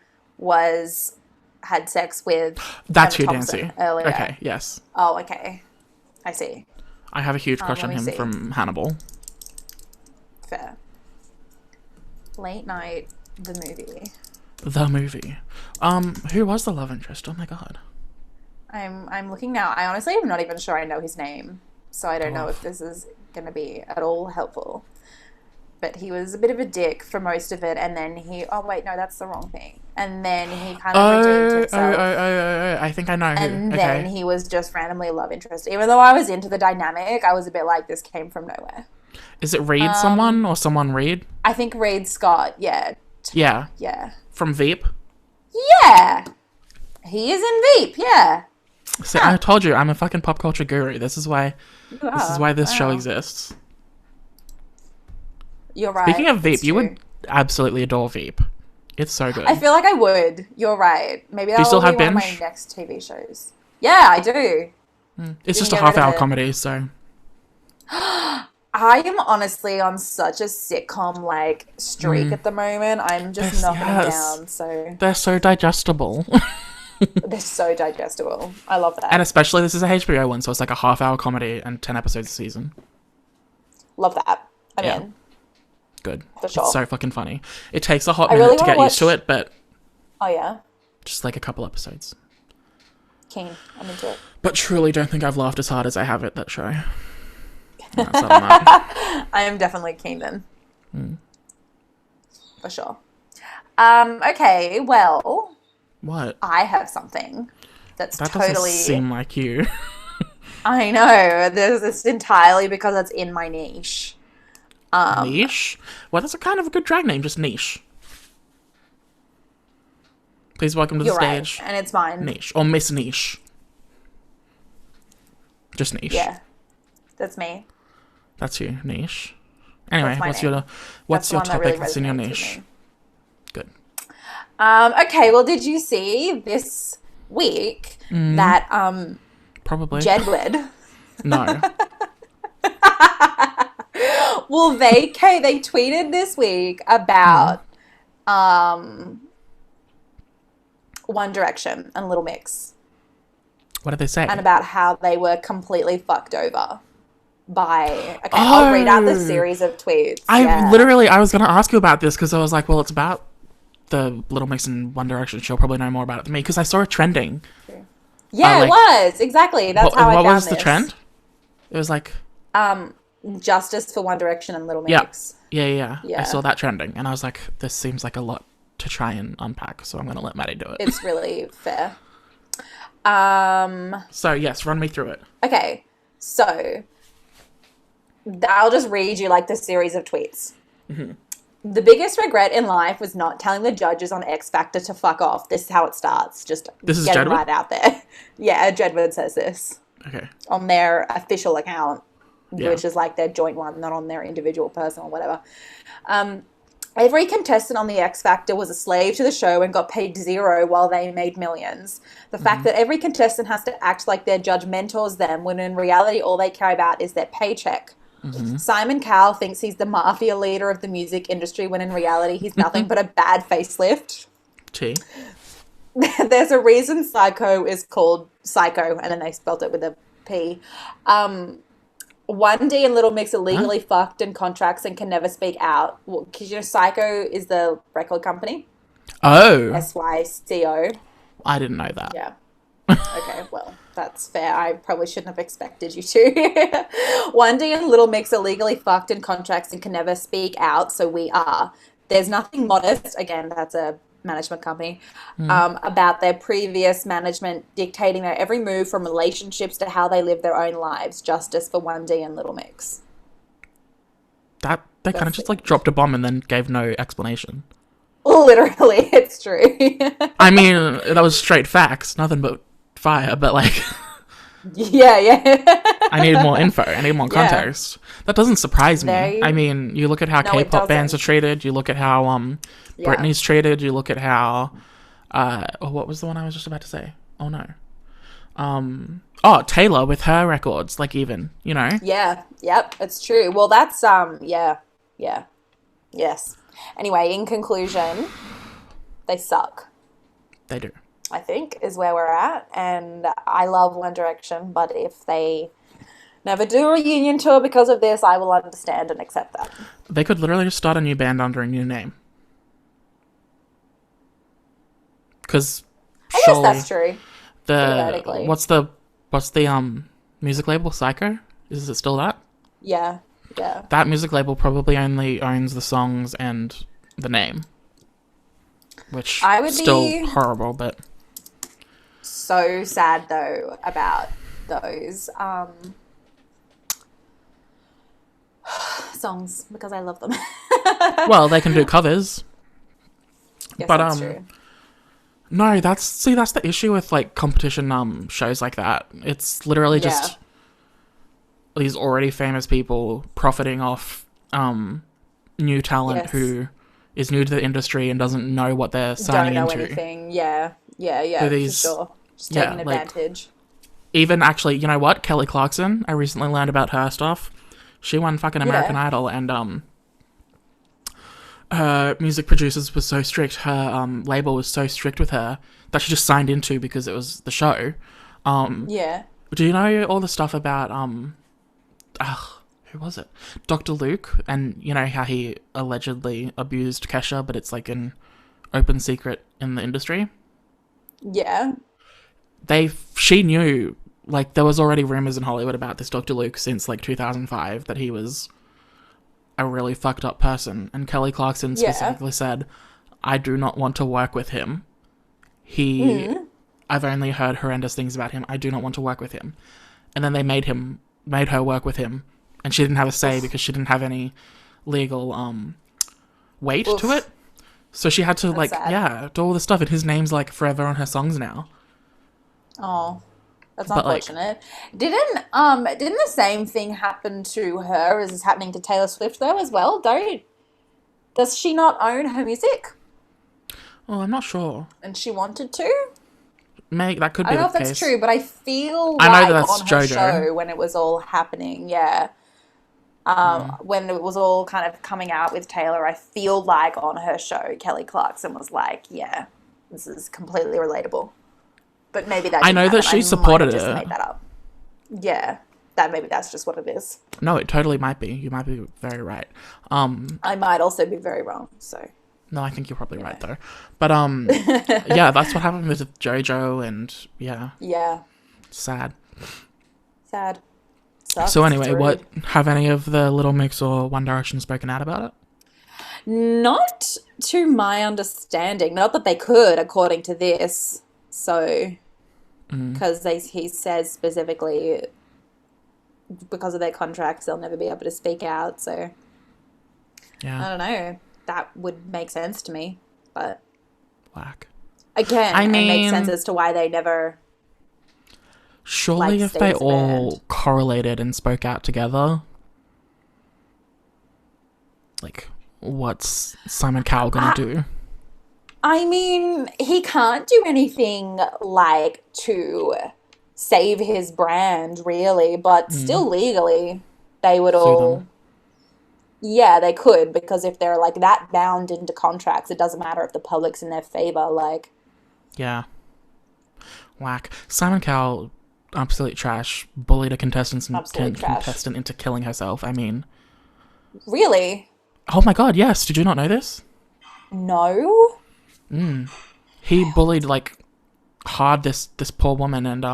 had sex with That's Emma Hugh Thompson Dancy. earlier. Okay, yes. Oh, okay. I see. I have a huge crush on him from Hannibal. Fair. Late Night, the movie. The movie. Who was the love interest? Oh my god. I'm looking now. I honestly am not even sure I know his name, so I don't know if this is going to be at all helpful. But he was a bit of a dick for most of it, and then oh wait, no, that's the wrong thing. And then he kind of redeemed himself. I think I know who. And then he was just randomly love interest. Even though I was into the dynamic, I was a bit like, this came from nowhere. Is it Reed someone or someone Reed? I think Reed Scott, yeah. Yeah. Yeah. From Veep? Yeah. He is in Veep, yeah. See, I told you, I'm a fucking pop culture guru. This is why this show exists. You're right. Speaking of Veep, you would absolutely adore Veep. It's so good. I feel like I would. You're right. Maybe do you still have one of my next TV shows. Yeah, I do. It's just a half-hour comedy, so... I am honestly on such a sitcom, like, streak at the moment. I'm just knocking them down, so... They're so digestible. They're so digestible. I love that. And especially this is a HBO one, so it's like a half-hour comedy and 10 episodes a season. Love that. I'm in. Good. For sure. It's so fucking funny. It takes a hot minute to get used to it, but... Oh, yeah? Just like a couple episodes. Keen. I'm into it. But truly don't think I've laughed as hard as I have at that show. I am definitely keen then. For sure. Okay, well... What? I have something that totally... doesn't seem like you. I know. It's entirely because it's in my niche. Niche? Well, that's a kind of a good drag name, just Niche. Please welcome to the stage. Right. And it's mine. Niche. Or Miss Niche. Just Niche. Yeah. That's me. That's you, Niche. Anyway, what's your topic that's in your niche? Good. Okay, well, did you see this week that probably Jedward? No. Well, they tweeted this week about One Direction and Little Mix. What did they say? And about how they were completely fucked over by... Okay, I'll read out the series of tweets. I was going to ask you about this because I was like, well, it's about the Little Mix and One Direction. She'll probably know more about it than me because I saw it trending. Yeah, it was. Exactly. That's how I found this. What was the trend? It was like... Justice for One Direction and Little Mix. Yeah. I saw that trending and I was like, this seems like a lot to try and unpack, so I'm going to let Maddie do it. It's really fair. So, yes, run me through it. Okay, so I'll just read you like the series of tweets. Mm-hmm. The biggest regret in life was not telling the judges on X Factor to fuck off. This is how it starts. Just this is getting Jedward? right out there. Yeah, Jedward says this. Okay. on their official account, Yeah. which is like their joint one, not on their individual personal whatever. Every contestant on the X Factor was a slave to the show and got paid zero while they made millions. The fact that every contestant has to act like their judge mentors them when in reality all they care about is their paycheck. Simon Cowell thinks he's the mafia leader of the music industry when in reality he's nothing but a bad facelift. T. There's a reason Psycho is called Psycho, and then they spelled it with a P. 1D and Little Mix are legally fucked in contracts and can never speak out. Because you know Psycho is the record company. Oh. SYCO. I didn't know that. Yeah. Okay, well, that's fair. I probably shouldn't have expected you to. 1D and Little Mix are legally fucked in contracts and can never speak out, so we are. There's nothing modest, again, that's a management company, about their previous management dictating their every move from relationships to how they live their own lives. Justice for 1D and Little Mix. That they kind of just like dropped a bomb and then gave no explanation. Literally, it's true. I mean, that was straight facts, nothing but fire, but like... Yeah. I need more info. I need more context. That doesn't surprise me. I mean, you look at how K-pop bands are treated. You look at how Britney's treated. You look at how... what was the one I was just about to say? Oh, no. Taylor with her records. Like, even, you know? Yeah. Yep. It's true. Well, that's... Yeah. Yes. Anyway, in conclusion, they suck. They do. I think, is where we're at. And I love One Direction, but if they never do a reunion tour because of this, I will understand and accept that. They could literally just start a new band under a new name. Because I guess that's true. Theoretically. What's the music label? Psycho? Is it still that? Yeah. That music label probably only owns the songs and the name. Which I would still be horrible, but... so sad, though, about those songs, because I love them. Well, they can do covers. Yes, but, that's true. No, that's the issue with, like, competition shows like that. It's literally just these already famous people profiting off new talent who is new to the industry and doesn't know what they're signing into. Don't know anything. Yeah, for sure. Just taking advantage. Even actually, you know what? Kelly Clarkson, I recently learned about her stuff. She won fucking American Idol, and her music producers were so strict, her label was so strict with her that she just signed into because it was the show. Do you know all the stuff about who was it? Dr. Luke, and you know how he allegedly abused Kesha, but it's like an open secret in the industry? Yeah. She knew, like, there was already rumors in Hollywood about this Dr. Luke since like 2005 that he was a really fucked up person, and Kelly Clarkson specifically said, I do not want to work with him. I've only heard horrendous things about him. I do not want to work with him. And then they made her work with him, and she didn't have a say because she didn't have any legal weight to it. So she had to do all this stuff, and his name's like forever on her songs now. Oh, that's unfortunate. Didn't the same thing happen to her as is happening to Taylor Swift though as well? Does she not own her music? Oh, I'm not sure. And she wanted to? Maybe that could be the case. I don't know if that's true, but I feel I know like that's on her JoJo. show when it was all happening, when it was all kind of coming out with Taylor, I feel like on her show, Kelly Clarkson was like, yeah, this is completely relatable. But maybe that I know that she supported just it. Made that up. Yeah, maybe that's just what it is. No, it totally might be. You might be very right. I might also be very wrong, so... No, I think you're probably right, though. But, yeah, that's what happened with JoJo, and, yeah. Yeah. Sad. Sucks. So anyway, have any of the Little Mix or One Direction spoken out about it? Not to my understanding. Not that they could, according to this. So, because he says specifically, because of their contracts, they'll never be able to speak out. So, yeah, I don't know. That would make sense to me, but whack. Again, I mean, it makes sense as to why they never Surely if they all correlated and spoke out together, like, what's Simon Cowell gonna do? I mean, he can't do anything, like, to save his brand, really, but still legally, they would all... Them. Yeah, they could, because if they're, like, that bound into contracts, it doesn't matter if the public's in their favor, like... Yeah. Whack. Simon Cowell, absolute trash, bullied a contestant into killing herself. I mean... Really? Oh my god, yes. Did you not know this? No. He bullied, like, hard this poor woman and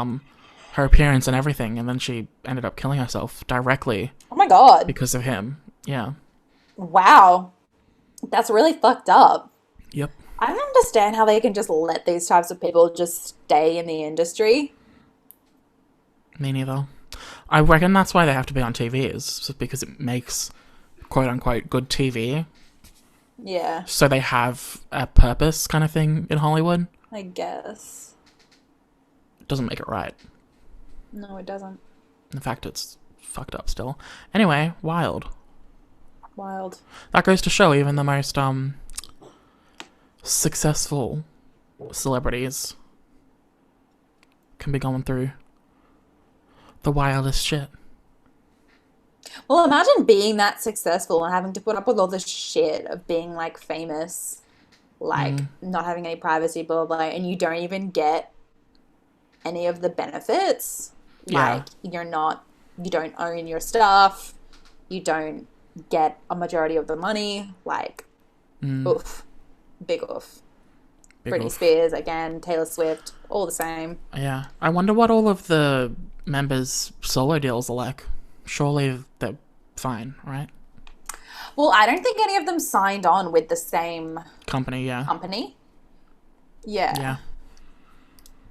her appearance and everything, and then she ended up killing herself directly. Oh my god. Because of him. Yeah. Wow. That's really fucked up. Yep. I don't understand how they can just let these types of people just stay in the industry. Me neither. I reckon that's why they have to be on TV, is just because it makes quote-unquote good TV. Yeah. So they have a purpose kind of thing in Hollywood. I guess. It doesn't make it right. No, it doesn't. In fact, it's fucked up still. Anyway, wild. That goes to show even the most successful celebrities can be going through the wildest shit. Well, imagine being that successful and having to put up with all this shit of being, like, famous, like, not having any privacy, blah, blah, blah, and you don't even get any of the benefits. Yeah. Like, you don't own your stuff, you don't get a majority of the money, like, oof. Big oof. Britney Spears, again, Taylor Swift, all the same. Yeah. I wonder what all of the members' solo deals are like. Surely they're fine, right? Well, I don't think any of them signed on with the same company. Yeah. Yeah.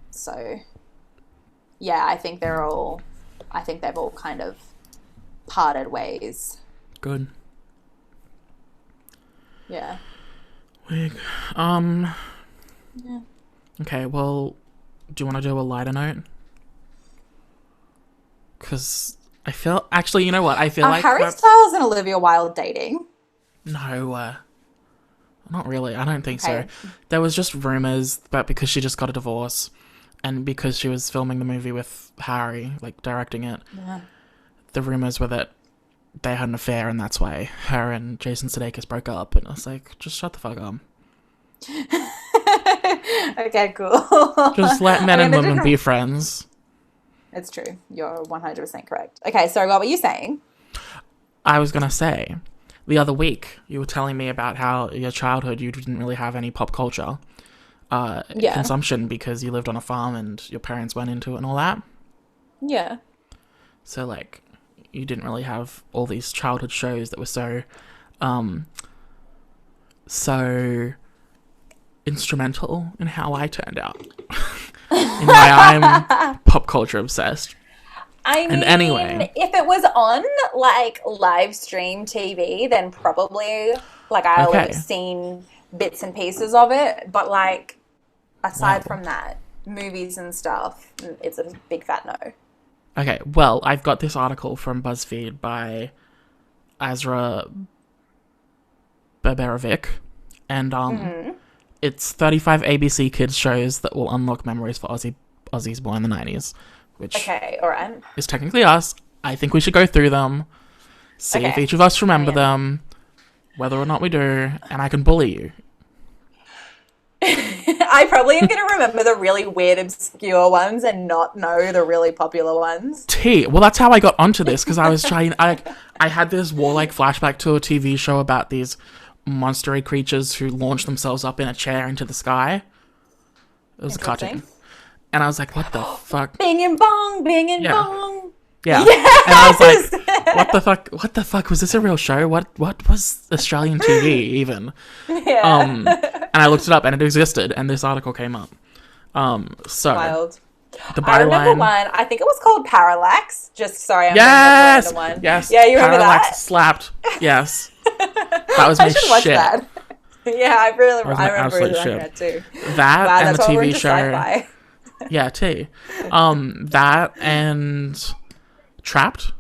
So, yeah, I think they've all kind of parted ways. Good. Yeah. Wig. Yeah. Okay, well, do you want to do a lighter note? Because I feel... Actually, you know what? I feel like... Harry Styles and Olivia Wilde dating? No, not really. I don't think so. There was just rumours, but because she just got a divorce and because she was filming the movie with Harry, like, directing it, the rumours were that they had an affair and that's why her and Jason Sudeikis broke up. And I was like, just shut the fuck up. Okay, cool. Just let men and women be friends. It's true. You're 100% correct. Okay, sorry, what were you saying? I was going to say, the other week, you were telling me about how your childhood, you didn't really have any pop culture consumption because you lived on a farm and your parents went into it and all that. Yeah. So, like, you didn't really have all these childhood shows that were so instrumental in how I turned out. In why I'm pop culture obsessed. I mean, anyway, if it was on, like, live stream TV, then probably, like, I would have seen bits and pieces of it. But, like, aside from that, movies and stuff, it's a big fat no. Okay, well, I've got this article from BuzzFeed by Azra Beberovic, and it's 35 ABC Kids shows that will unlock memories for Aussies born in the 90s, which alright, is technically us. I think we should go through them, see if each of us remember them, whether or not we do, and I can bully you. I probably am going to remember the really weird, obscure ones and not know the really popular ones. Well, that's how I got onto this, because I was trying... I had this warlike flashback to a TV show about these monstery creatures who launch themselves up in a chair into the sky. It was a cartoon. And I was like, what the fuck? Bing and bong, bing and bong. Yeah. Yes! And I was like, what the fuck? Was this a real show? What was Australian TV even? Yeah. And I looked it up and it existed and this article came up. So wild. The byline. I remember one. I think it was called Parallax. I'm yes! One. Yes. Yeah, you remember Parallax that? Slapped. Yes. That was my I should watch shit. That. Yeah, I remember really liking shit. that too. That and the TV show. Sci-fi. Yeah, T. That and Trapped.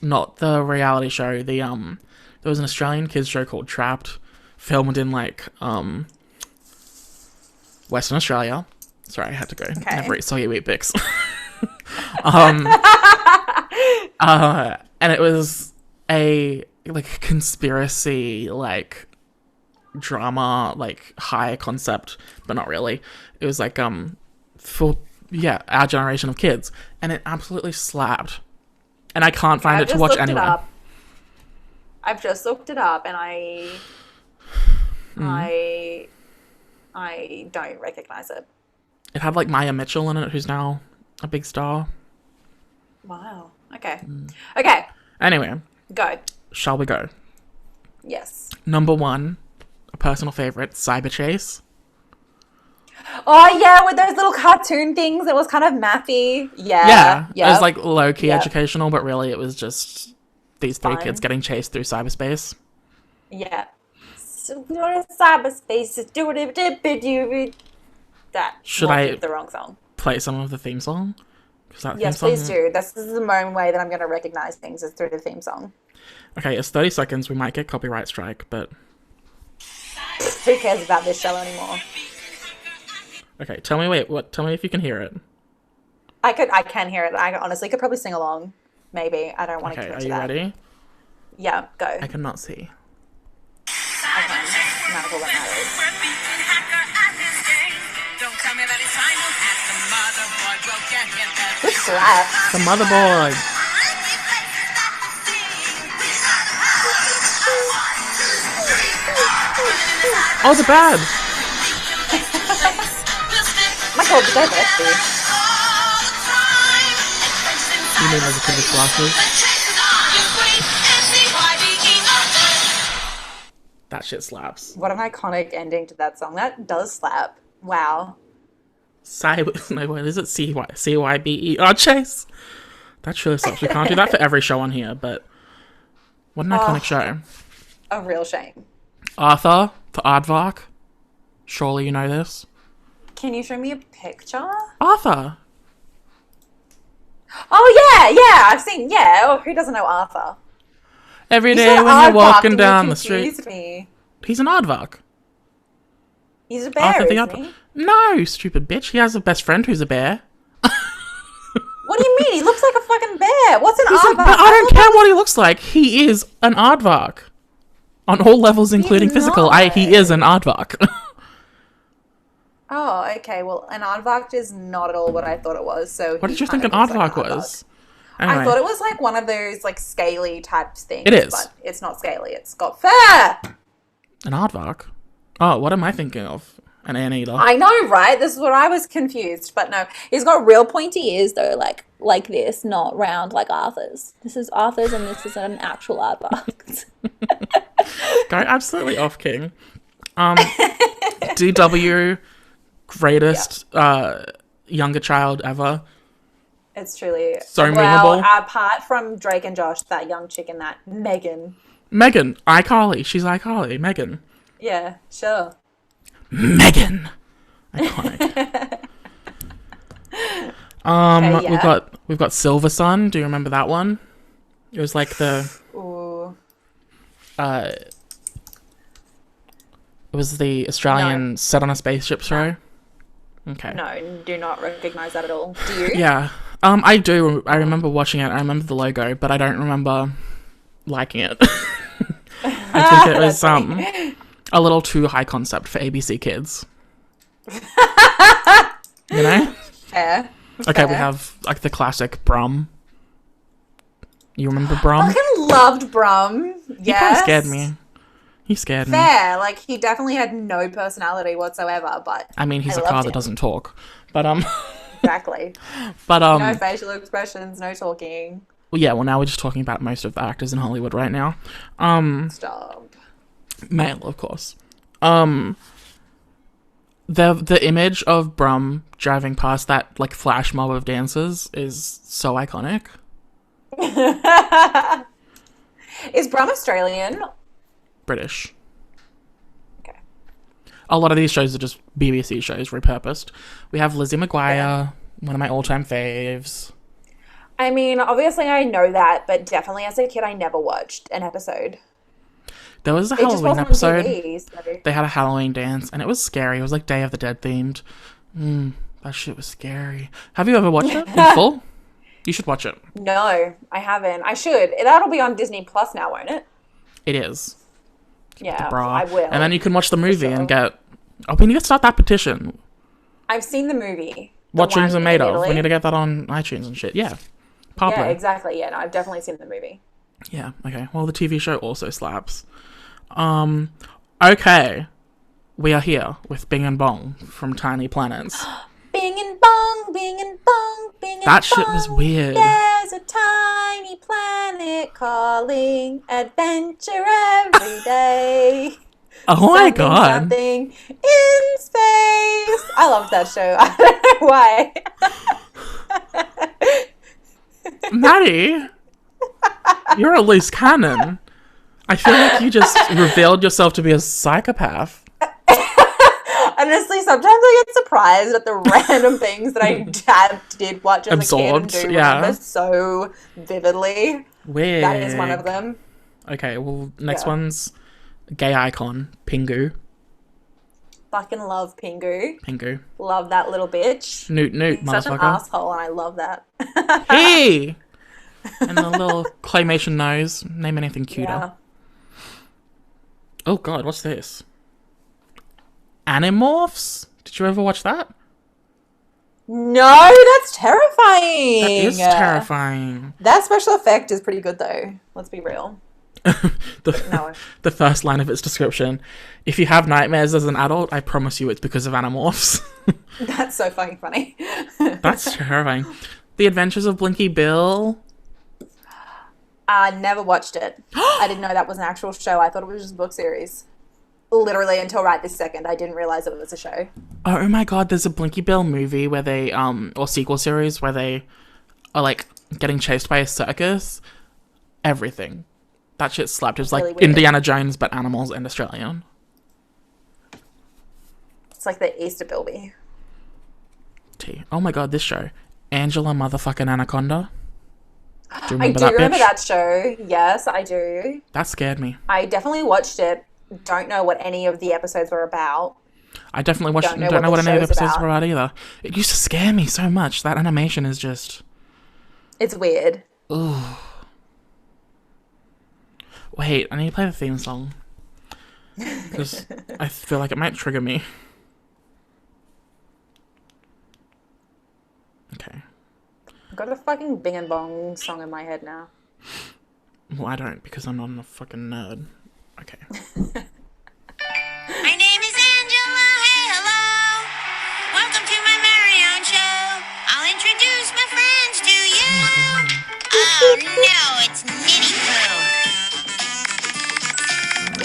Not the reality show. There was an Australian kids show called Trapped, filmed in like Western Australia. Sorry, I had to go. Okay. Never eat soggy wheat bix. And it was a like conspiracy like drama, like high concept, but not really. It was like for our generation of kids, and it absolutely slapped. And I can't find it to watch anywhere. I've just looked it up, and I don't recognize it. It had like Maya Mitchell in it, who's now a big star. Wow. Okay. Okay. Anyway. Go. Shall we go? Yes. Number 1, a personal favorite, Cyberchase. Oh, yeah, with those little cartoon things. It was kind of mathy. Yeah. It was like low-key educational, but really it was just these 3 kids getting chased through cyberspace. Yeah. So we're in cyberspace. That should I the wrong song. Play some of the theme song? Yes, please do. This is the main way that I'm going to recognize things is through the theme song. Okay, it's 30 seconds. We might get copyright strike, but who cares about this show anymore? Okay, tell me if you can hear it. I can hear it. I honestly could probably sing along. Maybe. I don't want to commit to that. Okay, are you ready? Yeah, go. I cannot see. Okay. Not all that matters. Good slap. The motherboard. Oh, the bad. My God, the bad bestie. You mean as a kid with glasses? That shit slaps. What an iconic ending to that song. That does slap. Wow. No, what is it? CYBE. Oh, Chase. That really sucks. We can't do that for every show on here, but what an iconic show. A real shame. Arthur, the aardvark. Surely you know this. Can you show me a picture? Arthur. Oh, yeah. I've seen, Oh, who doesn't know Arthur? Every day when you're walking down the street. Me. He's an aardvark. He's a bear, isn't he? No, stupid bitch. He has a best friend who's a bear. What do you mean? He looks like a fucking bear. What's an aardvark? But I don't care what he looks like. He is an aardvark. On all levels, including physical. He is an aardvark. Oh, okay. Well, an aardvark is not at all what I thought it was. So what did you think an aardvark was? Anyway. I thought it was like one of those like scaly type things. It is. But it's not scaly. It's got fur. An aardvark? Oh, what am I thinking of? An anteater. I know, right? This is what I was confused. But no, he's got real pointy ears though, like this, not round like Arthur's. This is Arthur's and this is an actual aardvark. Go absolutely off, King. DW, greatest younger child ever. It's truly so memorable. Apart from Drake and Josh, that young chick and that Megan, iCarly. She's iCarly. Megan. Yeah, sure. Megan. Iconic. Okay, we've got Silver Sun. Do you remember that one? It was like the. Ooh. It was the Australian set on a spaceship show. Okay. No, do not recognize that at all. Do you? Yeah. I do. I remember watching it. I remember the logo, but I don't remember liking it. I think it was a little too high concept for ABC Kids. You know? Fair. Okay, we have like the classic Brum. You remember Brum? I fucking loved Brum. Yes. He kind of scared me. He scared me. Fair. Like, he definitely had no personality whatsoever, but I mean, he's a car that doesn't talk. But, Exactly. But, no facial expressions, no talking. Well, yeah, well, now we're just talking about most of the actors in Hollywood right now. Stop. Male, of course. The image of Brum driving past that, like, flash mob of dancers is so iconic. Is Brum Australian? British. Okay. A lot of these shows are just BBC shows repurposed. We have Lizzie McGuire, one of my all-time faves. I mean, obviously I know that, but definitely as a kid I never watched an episode. There was a It just Halloween wasn't on episode. TV, so. They had a Halloween dance, and it was scary. It was like Day of the Dead themed. That shit was scary. Have you ever watched it in full? You should watch it. No, I haven't. I should. That'll be on Disney Plus now, won't it? It is. Yeah, Bra. I will. And then you can watch the movie sure. and get... Oh, we need to start that petition. I've seen the movie. What dreams are made of. Italy. We need to get that on iTunes and shit. Yeah. Probably. Yeah, exactly. Yeah, no, I've definitely seen the movie. Yeah, okay. Well, the TV show also slaps. Okay. We are here with Bing and Bong from Tiny Planets. Bing and bong, bing and bong, bing and bong. That shit was weird. There's a tiny planet calling adventure every day. Oh my god. Something in space. I love that show. I don't know why. Maddie, you're a loose cannon. I feel like you just revealed yourself to be a psychopath. Honestly, sometimes I get surprised at the random things that I did watch as Absorbed, a kid and do yeah. remember so vividly. Weird. That is one of them. Okay, well, next Yeah. one's gay icon, Pingu. Fucking love Pingu. Pingu. Love that little bitch. Newt, Such an motherfucker. asshole, and I love that. Hey! And the little claymation nose. Name anything cuter. Yeah. Oh god, what's this? Animorphs? Did you ever watch that? No, that's terrifying. That is terrifying. That special effect is pretty good, though. Let's be real. No. The first line of its description. If you have nightmares as an adult, I promise you it's because of Animorphs. That's so fucking funny. That's terrifying. The Adventures of Blinky Bill. I never watched it. I didn't know that was an actual show. I thought it was just a book series. Literally until right this second, I didn't realize it was a show. Oh my god, there's a Blinky Bill movie where they, or sequel series where they are like getting chased by a circus. Everything. That shit slapped. It was like Really weird. Indiana Jones, but animals and Australian. It's like the Easter Bilby. Oh my god, this show. Angela motherfucking Anaconda. Do you I remember do that remember bitch? that show. Yes, I do. That scared me. I definitely watched it. Don't know what any of the episodes were about. I definitely watched. Don't Don't know know what what the any of the show's episodes about. were about either. It used to scare me so much. That animation is just. It's weird. Ooh. Wait, I need to play the theme song because I feel like it might trigger me. Okay. I've got a fucking Bing and Bong song in my head now. Well, I don't because I'm not a fucking nerd. Okay. My name is Angela. Hey, hello. Welcome to my very own show. I'll introduce my friends to you. Oh no, it's Minnie Pooh.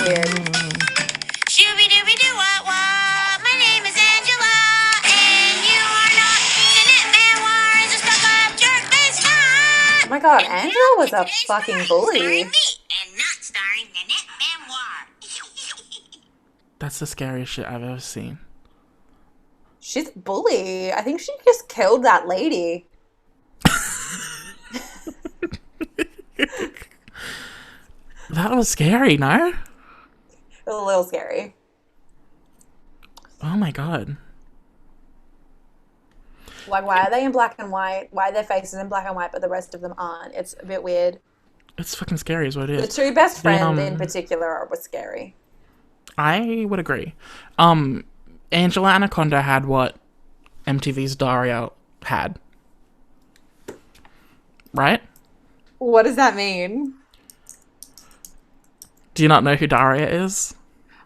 Weird. Shooby dooby doo wah wah. My name is Angela, and you are not. Nanette Manoir is a stuck-up jerk-faced guy. Oh my god, Angela was a fucking bully. Starring me, and not starring Nanette Manoir. That's the scariest shit I've ever seen. She's a bully. I think she just killed that lady. That was scary, no? It was a little scary. Oh my god. Like, why are they in black and white? Why are their faces in black and white, but the rest of them aren't? It's a bit weird. It's fucking scary is what it The is. two best friends Then, in particular were scary. I would agree. Angela Anaconda had what MTV's Daria had. Right? What does that mean? Do you not know who Daria is?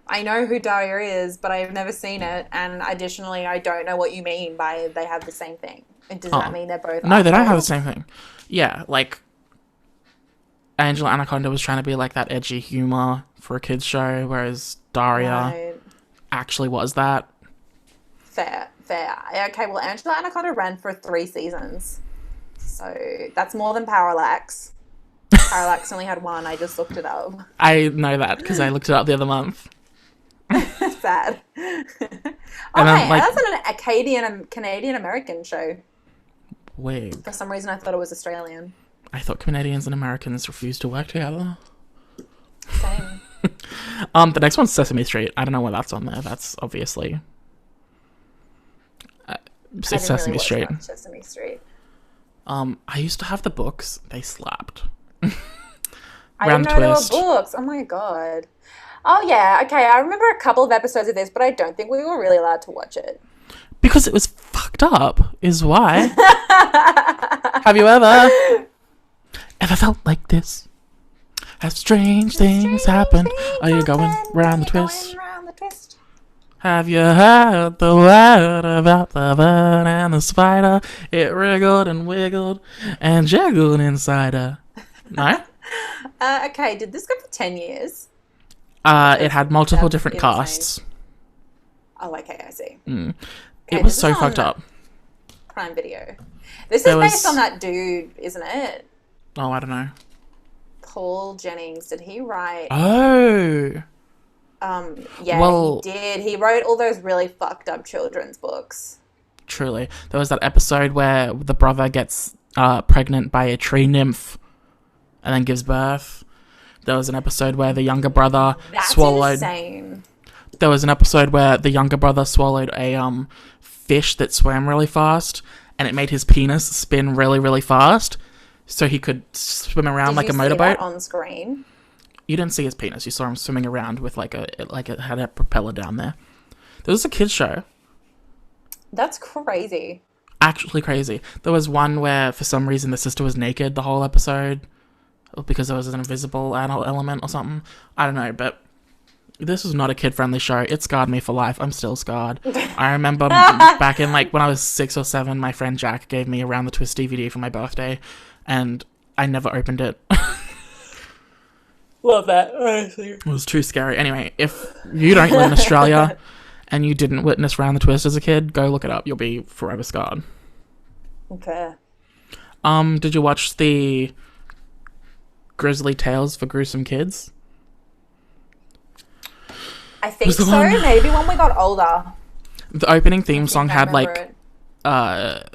I know who Daria is, but I've never seen it. And additionally, I don't know what you mean by they have the same thing. Does that mean they're both No, they don't have the assholes? same thing. Yeah, like Angela Anaconda was trying to be like that edgy humor for a kids show, whereas Daria Right. actually was that. Fair. Okay, well, Angela Anaconda ran for 3 seasons. So that's more than Parallax. Parallax only had 1. I just looked it up. I know that because I looked it up the other month. sad. And I'm like, that's an Canadian-American show. wait, For some reason, I thought it was Australian. I thought Canadians and Americans refused to work together. Same. The next one's Sesame Street. I don't know why that's on there. That's obviously it's Sesame Street. Sesame Street. I used to have the books. They slapped. I didn't know there were books. Oh my god. Oh yeah, okay. I remember a couple of episodes of this, but I don't think we were really allowed to watch it. Because it was fucked up, is why. Have you ever felt like this? Have strange things happened? Are you going round the twist? Have you heard the word about the bird and the spider? It wriggled and wiggled and jiggled inside her. No? Okay, did this go for 10 years? It had multiple different casts. Oh, okay, I see. It was so fucked up. Prime Video. This is based on that dude, isn't it? Oh, I don't know. Paul Jennings. Did he write? Oh. Yeah, well, he did. He wrote all those really fucked up children's books. Truly. There was that episode where the brother gets pregnant by a tree nymph and then gives birth. There was an episode where the younger brother swallowed... insane. There was an episode where the younger brother swallowed a fish that swam really fast, and it made his penis spin really, really fast, so he could swim around like a motorboat. That on screen? You didn't see his penis. You saw him swimming around with it had a propeller down there. There was a kids show. That's crazy. Actually crazy. There was one where for some reason the sister was naked the whole episode because there was an invisible adult element or something. I don't know, but this was not a kid-friendly show. It scarred me for life. I'm still scarred. I remember back in when I was 6 or 7, my friend Jack gave me a Round the Twist DVD for my birthday, and I never opened it. Love that. Honestly. It was too scary. Anyway, if you don't live in Australia and you didn't witness Round the Twist as a kid, go look it up. You'll be forever scarred. Okay. Did you watch the Grisly Tales for Gruesome Kids? I think so. Maybe when we got older. The opening theme song had it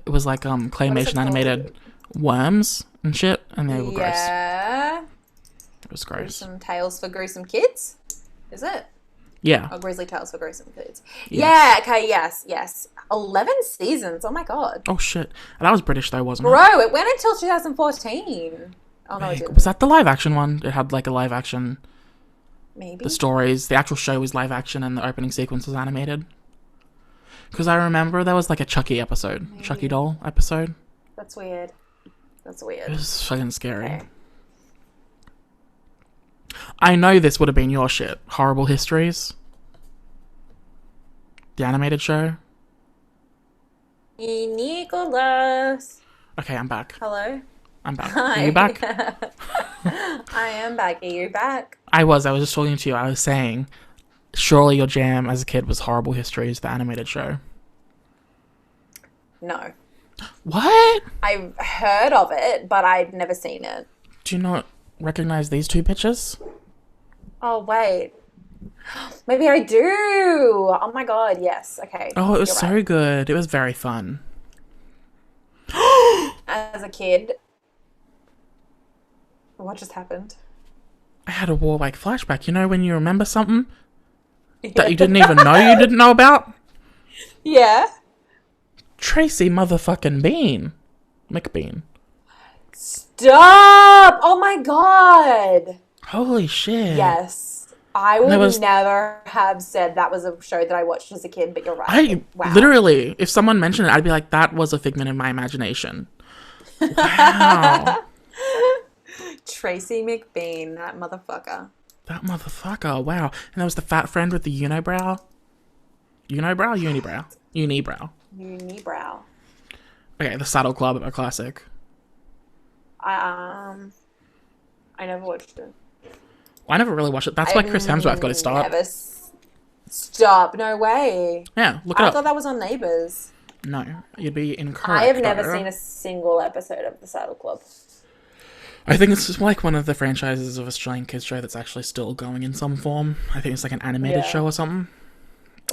was claymation animated worms and shit, and they were gross. Yeah. It was gross. Gruesome Tales for Gruesome Kids? Is it? Yeah. Or Grizzly Tales for Gruesome Kids. Yes. Yeah, okay, yes. 11 seasons. Oh my god. Oh shit. That was British though, wasn't it? Bro, it went until 2014. Oh no, it didn't. Was that the live action one? It had a live action. Maybe. The stories, the actual show was live action and the opening sequence was animated. Because I remember there was a Chucky episode. Maybe. Chucky doll episode. That's weird. It was fucking scary. Okay. I know this would have been your shit. Horrible Histories. The animated show. Nicholas. Okay, I'm back. Hello. I'm back. Hi. Are you back? I am back. Are you back? I was just talking to you. I was saying, surely your jam as a kid was Horrible Histories, the animated show. No. What? I've heard of it, but I've never seen it. Do you not recognize these two pictures? Oh, wait. Maybe I do. Oh my god, yes. Okay. Oh, it was so good. It was very fun. As a kid. What just happened? I had a warlike flashback. You know when you remember something that you didn't even know you didn't know about? Yeah. Tracy motherfucking Bean. McBean. Stop! Oh my god! Holy shit. Yes. I would never have said that was a show that I watched as a kid, but you're right. Literally, if someone mentioned it, I'd be like, that was a figment of my imagination. Wow. Tracy McBean, that motherfucker. That motherfucker, wow. And there was the fat friend with the unibrow. Unibrow? Unibrow. Okay, the Saddle Club, a classic. I never watched it. I never really watched it. That's why Chris Hemsworth got his start. Stop. No way. Yeah, look it up. I thought that was on Neighbours. No, you'd be incorrect. I have never seen a single episode of the Saddle Club. I think it's just one of the franchises of Australian kids show that's actually still going in some form. I think it's an animated show or something.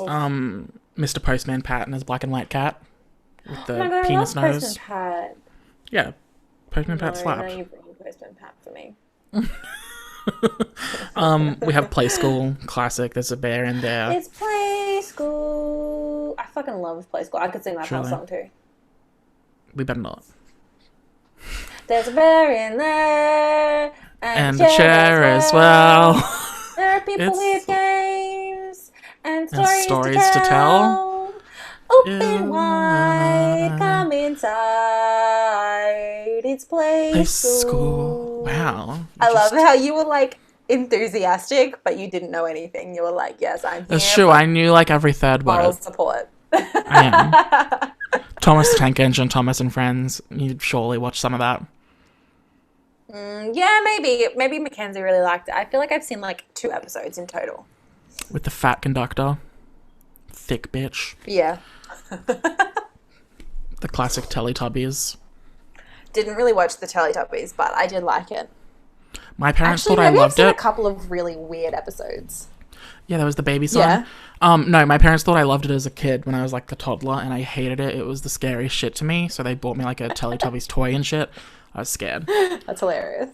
Mr. Postman Pat and his black and white cat with the Oh my God, penis I love nose. Postman Pat. Yeah, Postman Pat No, slapped. you've ruined Postman Pat for me. We have Play School classic. There's a bear in there. It's Play School. I fucking love Play School. I could sing that whole Truly. song too. We better not. There's a bear in there. And the chair as well. There are people It's- with games and and stories to tell. Open Yeah. wide, come inside. It's Play Play School. School. Wow. I love how you were like enthusiastic, but you didn't know anything. You were like, yes, I'm here. That's true. I knew like every third Moral word. support. I am. Thomas the Tank Engine, Thomas and Friends. You'd surely watch some of that. Yeah, maybe Mackenzie really liked it. I feel like I've seen like 2 episodes in total. With the fat conductor. Thick bitch. Yeah. The classic Teletubbies. Didn't really watch the Teletubbies, but I did like it. My parents Actually, thought I maybe I've loved seen it. a couple of really weird episodes. Yeah, there was the baby son. Yeah. No, my parents thought I loved it as a kid when I was like the toddler, and I hated it. It was the scariest shit to me, so they bought me like a Teletubbies toy and shit. I was scared. That's hilarious.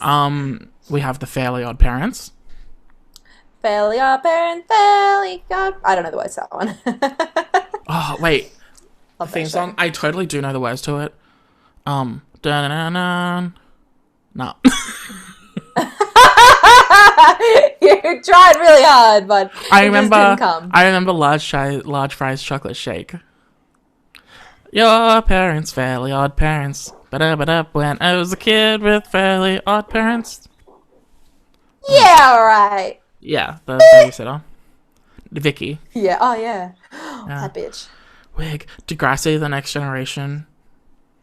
We have the Fairly Odd Parents. Fairly Odd Parent, Fairly Odd... I don't know the words to that one. Oh, wait. Love that Theme show. song? I totally do know the words to it. Dun-dun-dun-dun. No. You tried really hard, but I it just remember didn't come. I remember large fries chocolate shake. Your parents, Fairly Odd Parents. Ba-da-ba-da, when I was a kid with Fairly Odd Parents. Yeah, alright. Yeah, the babysitter. Vicky. Yeah, oh yeah. That bitch. Wig. Degrassi, The Next Generation.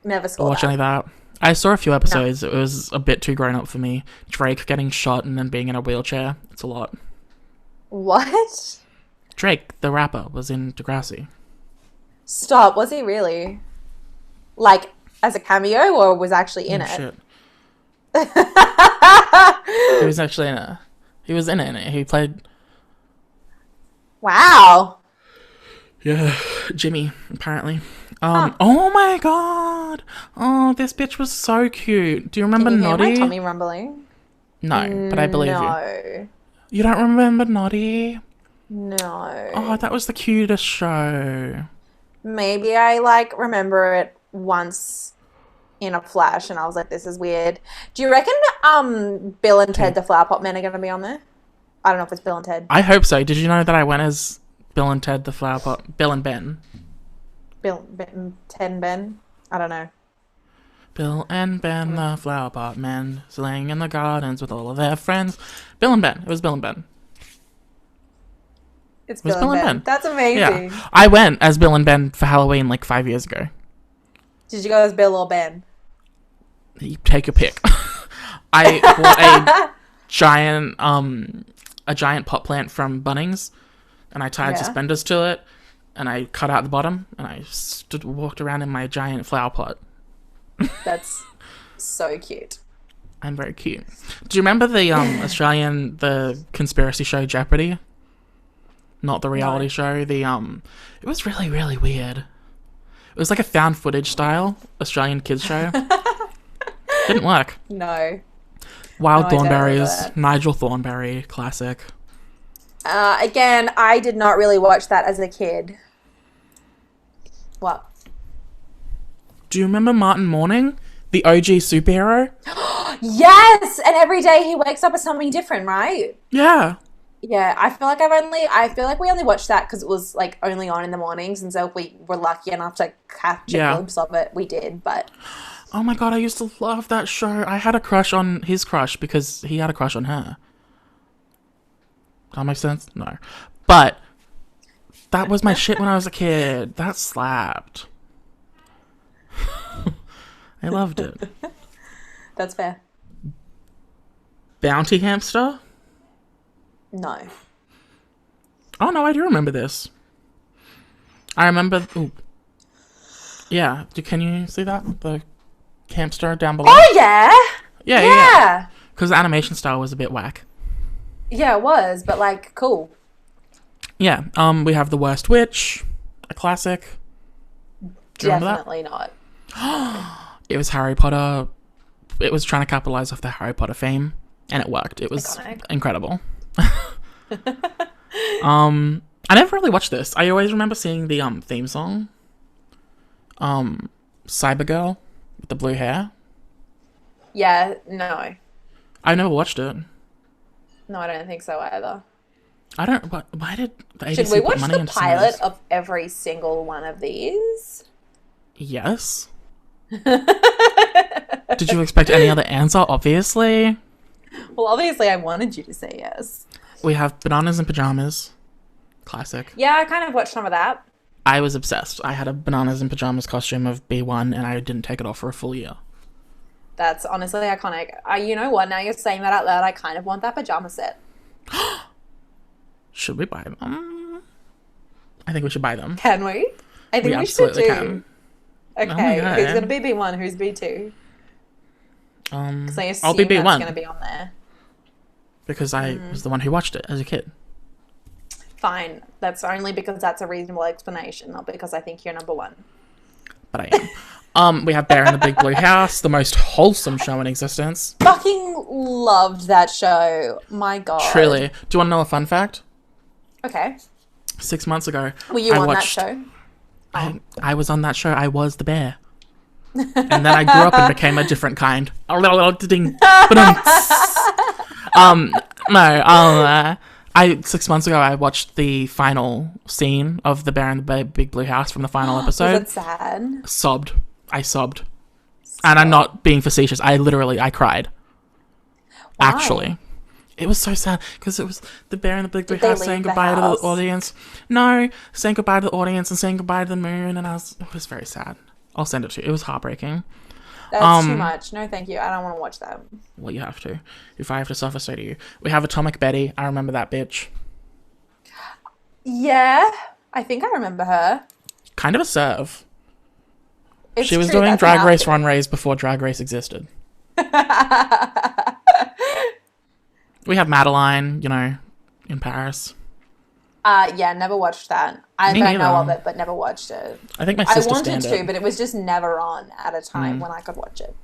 Never saw Watch that. any of that. I saw a few episodes. It was a bit too grown up for me. Drake getting shot and then being in a wheelchair. It's a lot. What? Drake, the rapper, was in Degrassi. Stop, was he really? Like, as a cameo or was actually in it? Shit. He was actually in it. He was in it. He played... Wow. Yeah, Jimmy, apparently. Oh my god! Oh, this bitch was so cute. Do you remember Can you hear my Noddy? tummy rumbling? No, but I believe you. No. You don't remember Noddy? No. Oh, that was the cutest show. Maybe I, like, remember it once in a flash and I was like, this is weird. Do you reckon Bill and Ted the Flower Pot Men are going to be on there? I don't know if it's Bill and Ted. I hope so. Did you know that I went as Bill and Ted the Flower Pot? Bill and Ben. Ted and Ben? I don't know. Bill and Ben, the Flower Pot Men, slaying in the gardens with all of their friends. Bill and Ben. It was Bill and Ben. It's was Bill, Bill and and Ben. Ben. That's amazing. Yeah. I went as Bill and Ben for Halloween like 5 years ago. Did you go as Bill or Ben? You take your pick. I bought a giant pot plant from Bunnings, and I tied suspenders to it, and I cut out the bottom, and I walked around in my giant flower pot. That's so cute. I'm very cute. Do you remember the the conspiracy show Jeopardy? Not the reality show. The it was really, really weird. It was like a found footage style Australian kids show. Didn't work. No. Wild No, I don't remember Thornberries, that. Nigel Thornberry, classic. Again, I did not really watch that as a kid. What? Do you remember Martin Morning, the OG superhero? Yes! And every day he wakes up as something different, right? Yeah. Yeah, I feel like we only watched that because it was like only on in the mornings, and so if we were lucky enough to catch a glimpse of it, we did. But Oh my god, I used to love that show. I had a crush on his crush because he had a crush on her. That makes sense? No. But that was my shit when I was a kid. That slapped. I loved it. that's fair. Bounty Hamster? No. Oh no, I do remember this. I remember... Ooh. Yeah, can you see that? The hamster down below? Oh yeah. Yeah. Because the animation style was a bit whack. Yeah, it was, but like cool. Yeah. We have The Worst Witch, a classic. Do you remember that? Definitely not. It was Harry Potter. It was trying to capitalize off the Harry Potter fame, and it worked. It was Iconic. incredible. I never really watched this. I always remember seeing the theme song. Cybergirl with the blue hair. Yeah, no. I never watched it. No, I don't think so either. I don't. Why did the ABC Should we watch put money the into pilot this? of every single one of these? Yes. Did you expect any other answer? Obviously. Well, obviously I wanted you to say yes. We have Bananas in Pajamas. Classic. Yeah, I kind of watched some of that. I was obsessed. I had a Bananas in Pajamas costume of B1 and I didn't take it off for a full year. That's honestly iconic. You know what? Now you're saying that out loud, I kind of want that pajama set. Should we buy them? I think we should buy them. Can we? I think we should absolutely too. can. Okay, Oh my God. who's going to be B1? Who's B2? Because I assume I'll be that's B1 going to be on there. because I was the one who watched it as a kid. Fine. That's only because that's a reasonable explanation, not because I think you're number one. But I am. We have Bear in the Big Blue House, the most wholesome show in existence. Fucking loved that show. My God. Truly. Do you want to know a fun fact? Okay. 6 months ago, Were you I on watched, that show? I was on that show. I was the bear. And then I grew up and became a different kind. No, 6 months ago I watched the final scene of the Bear in the Big Blue House from the final episode. Was it sad? Sobbed. I sobbed. And I'm not being facetious. I cried. Why? Actually. It was so sad because it was the Bear in the Big Blue Did they House leave saying the goodbye to the house? audience. No, saying goodbye to the audience and saying goodbye to the moon, and it was very sad. I'll send it to you. It was heartbreaking. That's too much. No, thank you. I don't want to watch that. Well, you have to. If I have to suffer, so do you. We have Atomic Betty. I remember that bitch. Yeah, I think I remember her. Kind of a serve. It's She was true, doing that's Drag an Race outfit. runways before Drag Race existed. We have Madeline, in Paris. Yeah, never watched that. I Me know neither. of it, but never watched it. I think my I sister wanted stand to, it. but it was just never on at a time when I could watch it.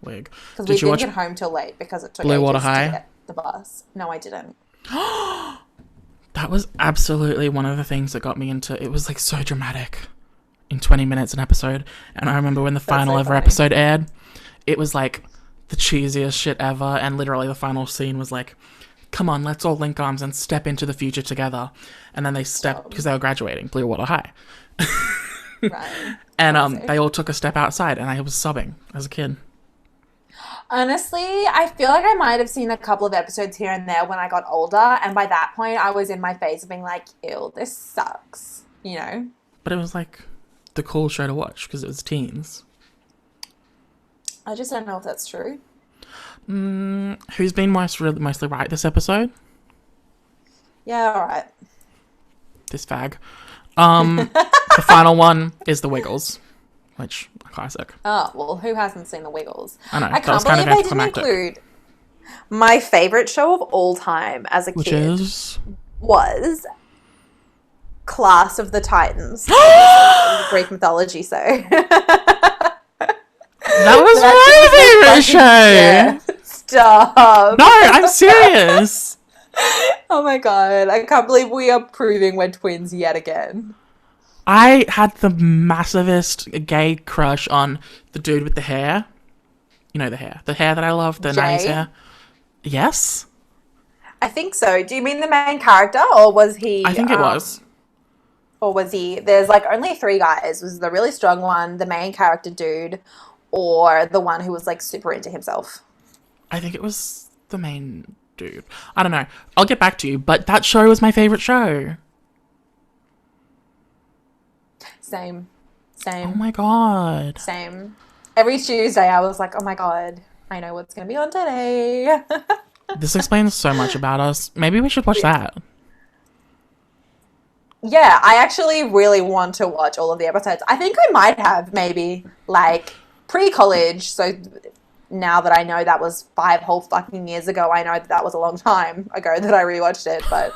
Wig. Because Did we you didn't watch get home till late because it took Blue Water ages High? to get the bus. No, I didn't. That was absolutely one of the things that got me into it. Was like so dramatic in 20 minutes an episode. And I remember when the final so ever funny. episode aired, it was like the cheesiest shit ever. And literally the final scene was like, come on, let's all link arms and step into the future together. And then they stepped, because they were graduating, Blue Water High. Right. And they all took a step outside and I was sobbing as a kid. Honestly, I feel like I might have seen a couple of episodes here and there when I got older. And by that point, I was in my phase of being like, ew, this sucks. You know? But it was like the cool show to watch because it was teens. I just don't know if that's true. Who's been mostly right this episode? Yeah, all right. This fag. The final one is The Wiggles, which a classic. Oh, well, who hasn't seen The Wiggles? I know, I that can't was kind believe of they didn't anticlimactic. include my favorite show of all time as a Which kid is was Class of the Titans. The Greek mythology, so. that was my favorite show. Yeah. Stop. No, I'm serious. Oh my God. I can't believe we are proving we're twins yet again. I had the massivest gay crush on the dude with the hair. You know the hair that I love, the 90s Jay? hair. Yes, I think so. Do you mean the main character, or was he? I think it was. Or was he? There's like only three guys. Was the really strong one, the main character dude, or the one who was like super into himself? I think it was the main dude. I don't know. I'll get back to you, but that show was my favorite show. Same. Oh my god. Same. Every Tuesday I was like, oh my God, I know what's going to be on today. This explains so much about us. Maybe we should watch that. Yeah, I actually really want to watch all of the episodes. I think I might have maybe like pre-college. So now that I know that was 5 whole fucking years ago, I know that was a long time ago that I rewatched it. But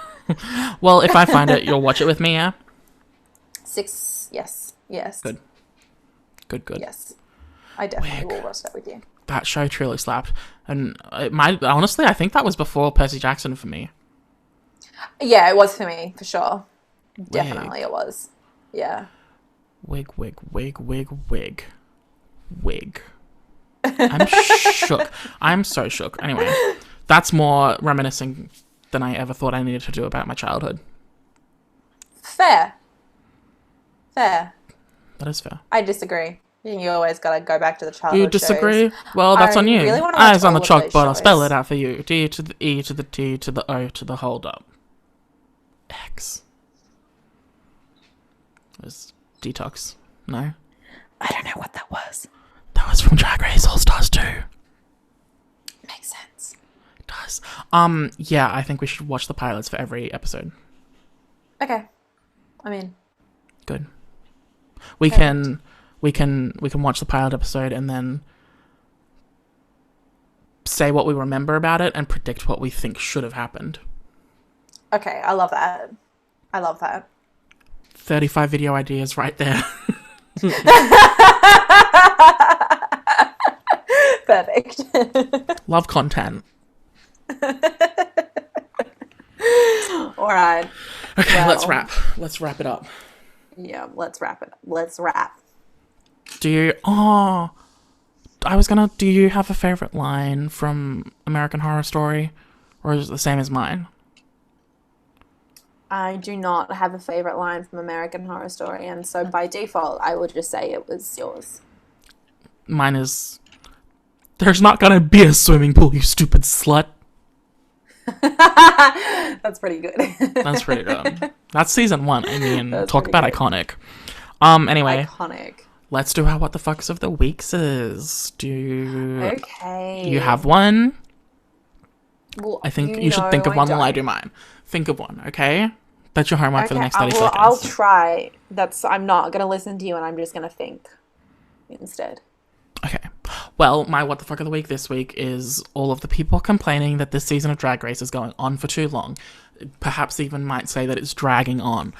Well, if I find it, you'll watch it with me, yeah? 6, yes. Good. Yes. I definitely will watch that with you. That show truly slapped. And honestly, I think that was before Percy Jackson for me. Yeah, it was for me, for sure. Definitely it was. Yeah. Wig. I'm shook. I'm so shook. Anyway, that's more reminiscing than I ever thought I needed to do about my childhood. Fair. That is fair. I disagree. You always got to go back to the childhood You disagree? shows. Well, that's on you. Really Eyes on the chalkboard. I'll spell it out for you. D to the E to the T to the O to the hold up. X. It was Detox. No? I don't know what that was. That was from Drag Race All Stars 2. Makes sense. It does. Yeah, I think we should watch the pilots for every episode. Okay. I mean, good. We can watch the pilot episode and then say what we remember about it and predict what we think should have happened. Okay, I love that. 35 video ideas right there. Perfect. Love content. All right. Okay, well, let's wrap. Let's wrap it up. Yeah, let's wrap it. Let's wrap. Do you have a favorite line from American Horror Story? Or is it the same as mine? I do not have a favorite line from American Horror Story, and so by default, I will just say it was yours. Mine is, "There's not gonna be a swimming pool, you stupid slut." That's pretty good. That's pretty good. That's season 1. I mean, That's talk about good. Iconic. Anyway. Iconic. Let's do our What the Fucks of the Weeks is. Okay. You have one? Well, I think you should think of one while I do mine. Think of one, okay? That's your homework for the next 30 seconds. I'll try. I'm not going to listen to you, and I'm just going to think instead. Okay. Well, my What the Fuck of the Week this week is all of the people complaining that this season of Drag Race is going on for too long. Perhaps even might say that it's dragging on.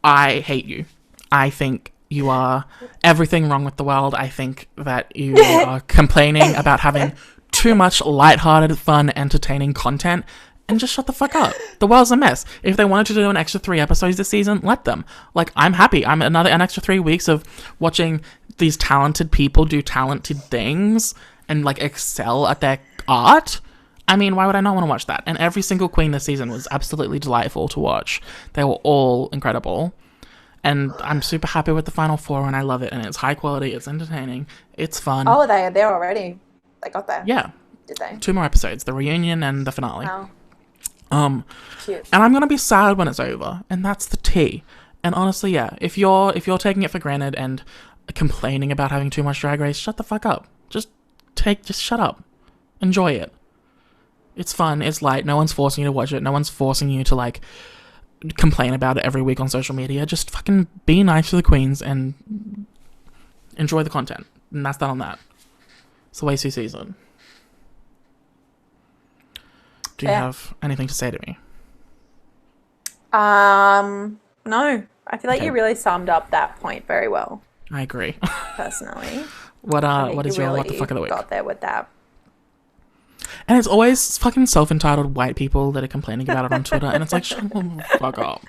I hate you. I think you are everything wrong with the world. I think that you are complaining about having too much lighthearted, fun, entertaining content. And just shut the fuck up. The world's a mess. If they wanted to do an extra 3 episodes this season, let them. Like, I'm happy. I'm an extra 3 weeks of watching these talented people do talented things and, like, excel at their art. I mean, why would I not want to watch that? And every single queen this season was absolutely delightful to watch. They were all incredible. And I'm super happy with the final 4, and I love it. And it's high quality. It's entertaining. It's fun. Oh, they're already. They got there. Yeah. Did they? 2 more episodes. The reunion and the finale. Wow. Cute. And I'm gonna be sad when it's over, and that's the tea. And honestly, yeah, if you're taking it for granted and complaining about having too much Drag Race, shut the fuck up. Just shut up. Enjoy it. It's fun. It's light. No one's forcing you to watch it. No one's forcing you to, like, complain about it every week on social media. Just fucking be nice to the queens and enjoy the content. And that's that on that. It's the Wasu season. Do you have anything to say to me? No. I feel like you really summed up that point very well. I agree. Personally. What is your What the Fuck of the Week? Got there with that. And it's always fucking self-entitled white people that are complaining about it on Twitter, and it's like, shut the fuck up.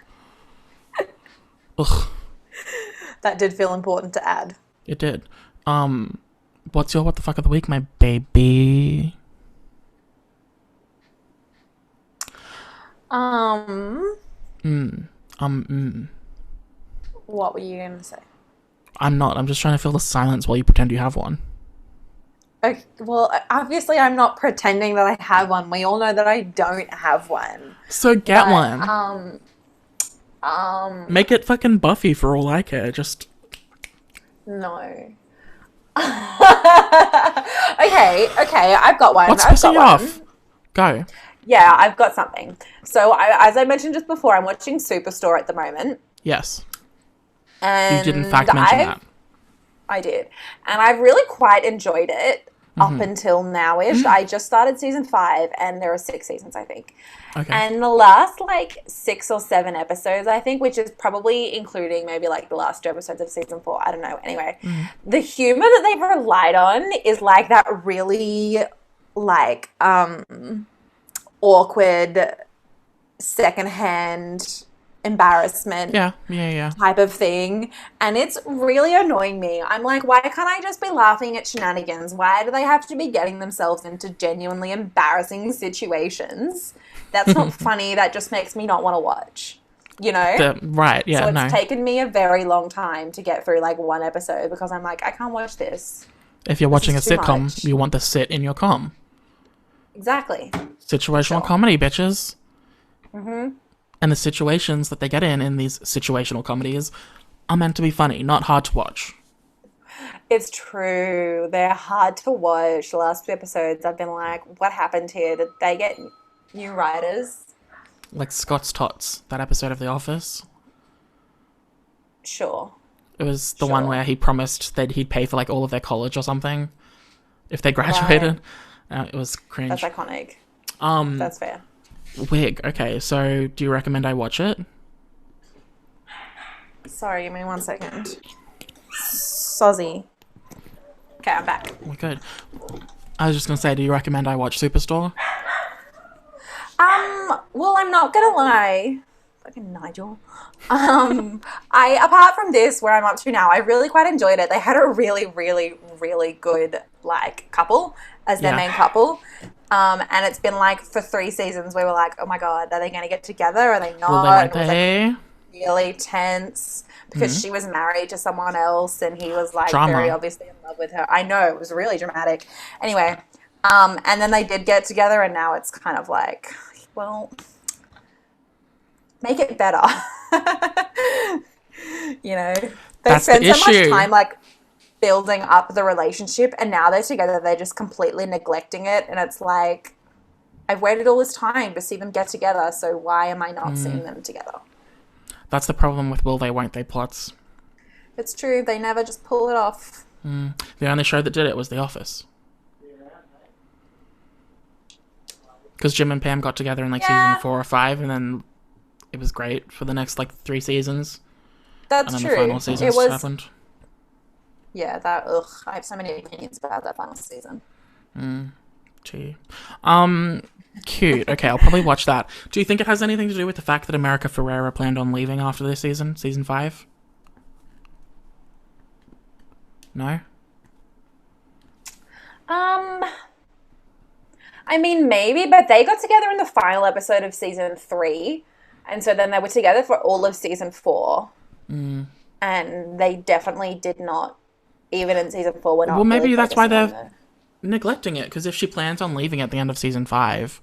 Ugh. That did feel important to add. It did. What's your What the Fuck of the Week, my baby? What were you going to say? I'm not. I'm just trying to fill the silence while you pretend you have one. Okay, well, obviously I'm not pretending that I have one. We all know that I don't have one. So get one. Make it fucking Buffy for all I care. Just... No. Okay, I've got one. What's pissing you off? Go. Yeah, I've got something. So, as I mentioned just before, I'm watching Superstore at the moment. Yes. And you did, in fact, mention that. I did. And I've really quite enjoyed it up until now-ish. I just started season 5, and there are 6 seasons, I think. Okay. And the last, like, 6 or 7 episodes, I think, which is probably including maybe, like, the last 2 episodes of season 4. I don't know. Anyway, the humor that they've relied on is, like, that really, like, awkward, secondhand embarrassment type of thing, and it's really annoying me. I'm like, why can't I just be laughing at shenanigans? Why do they have to be getting themselves into genuinely embarrassing situations? That's not funny. That just makes me not want to watch, you know? So it's taken me a very long time to get through, like, one episode because I'm like, I can't watch this. If you're watching a sitcom, you want to sit in your com. Exactly. Situational comedy, bitches. And the situations that they get in these situational comedies are meant to be funny, not hard to watch. It's true. They're hard to watch. The last 2 episodes, I've been like, what happened here? Did they get new writers? Like Scott's Tots, that episode of The Office. Sure. It was the one where he promised that he'd pay for, like, all of their college or something if they graduated. It was cringe. That's iconic. That's fair. Wig. Okay, so do you recommend I watch it? Sorry, give me 1 second. Sozzy. Okay, I'm back. Oh, good. I was just going to say, do you recommend I watch Superstore? Well, I'm not gonna lie. Fucking Nigel. Apart from this, where I'm up to now, I really quite enjoyed it. They had a really, really, really good, like, couple as their main couple. And it's been, like, for 3 seasons, we were like, oh my God, are they going to get together? Are they not? Will they? It was, like, really tense because she was married to someone else and he was, like, Drama. very obviously in love with her. I know, it was really dramatic. Anyway, and then they did get together and now it's kind of like, well, make it better. You know? They spend so much time, like, building up the relationship and now they're together, they're just completely neglecting it, and it's like, I've waited all this time to see them get together, so why am I not seeing them together? That's the problem with will they, won't they plots. It's true, they never just pull it off. The only show that did it was The Office. Because Jim and Pam got together in, like, season 4 or 5, and then it was great for the next, like, 3 seasons. That's and then true. the final seasons happened. Yeah, I have so many opinions about that final season. Gee. Cute. Okay, I'll probably watch that. Do you think it has anything to do with the fact that America Ferrera planned on leaving after this season? Season 5? No? I mean, maybe, but they got together in the final episode of season 3, and so then they were together for all of season 4. And they definitely did not, even in season 4, were not. Well, maybe really that's why focusing they're neglecting it, because if she plans on leaving at the end of season 5,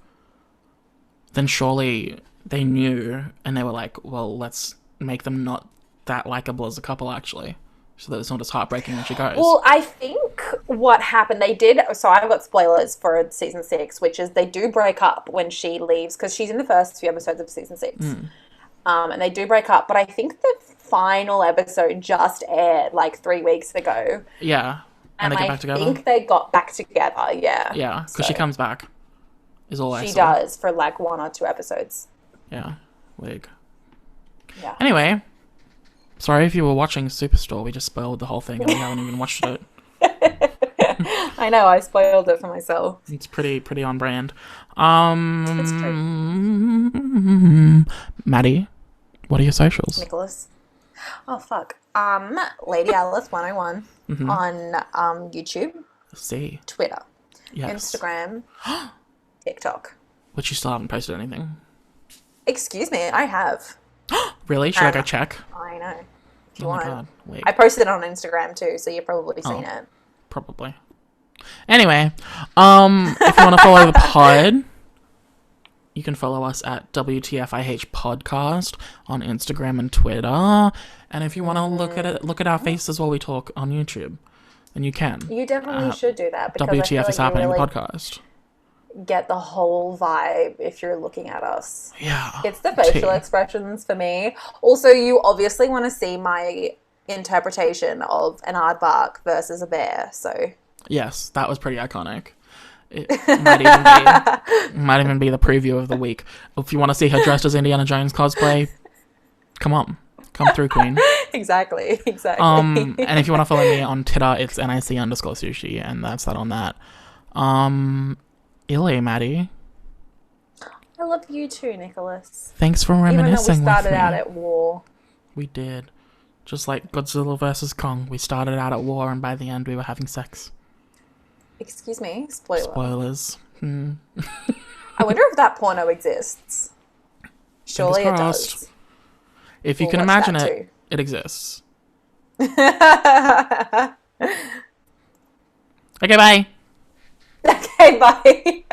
then surely they knew, and they were like, well, let's make them not that likable as a couple, actually, so that it's not as heartbreaking when she goes. Well, I think what happened, they did, so I've got spoilers for season 6, which is they do break up when she leaves, because she's in the first few episodes of season 6. And they do break up, but I think the final episode just aired, like, 3 weeks ago. Yeah. And they get back together? I think they got back together, yeah. Yeah, because she comes back, is all I saw. She does, for, like, 1 or 2 episodes. Yeah. Wig. Yeah. Anyway, sorry if you were watching Superstore. We just spoiled the whole thing and we haven't even watched it. I know, I spoiled it for myself. It's pretty on brand. It's true. Maddie, what are your socials? Nicholas. Oh, fuck. Lady Alice 101 on YouTube. See. Twitter. Yes. Instagram. TikTok. Which you still haven't posted anything. Excuse me, I have. Really? Should I go check? I know. If you Oh my want. god. Wait. I posted it on Instagram too, so you've probably seen it. Probably. Anyway, if you want to follow the pod, you can follow us at WTFIH Podcast on Instagram and Twitter. And if you want to look at our faces while we talk on YouTube, then you can. You definitely should do that, because WTF is happening, really the podcast. Get the whole vibe if you're looking at us. Yeah. It's the facial expressions for me. Also, you obviously want to see my interpretation of an aardvark versus a bear, so... Yes, that was pretty iconic. It might even be the preview of the week. If you want to see her dressed as Indiana Jones cosplay, come through, queen. Exactly. And if you want to follow me on Twitter, it's nic_sushi, and that's that on that. Illy, Maddie. I love you too, Nicholas. Thanks for reminiscing. Even though we started out at war. We did. Just like Godzilla versus Kong, we started out at war, and by the end we were having sex. Excuse me? Spoilers. I wonder if that porno exists. Surely it does. If you can imagine it, it exists. Okay, bye. Okay, bye.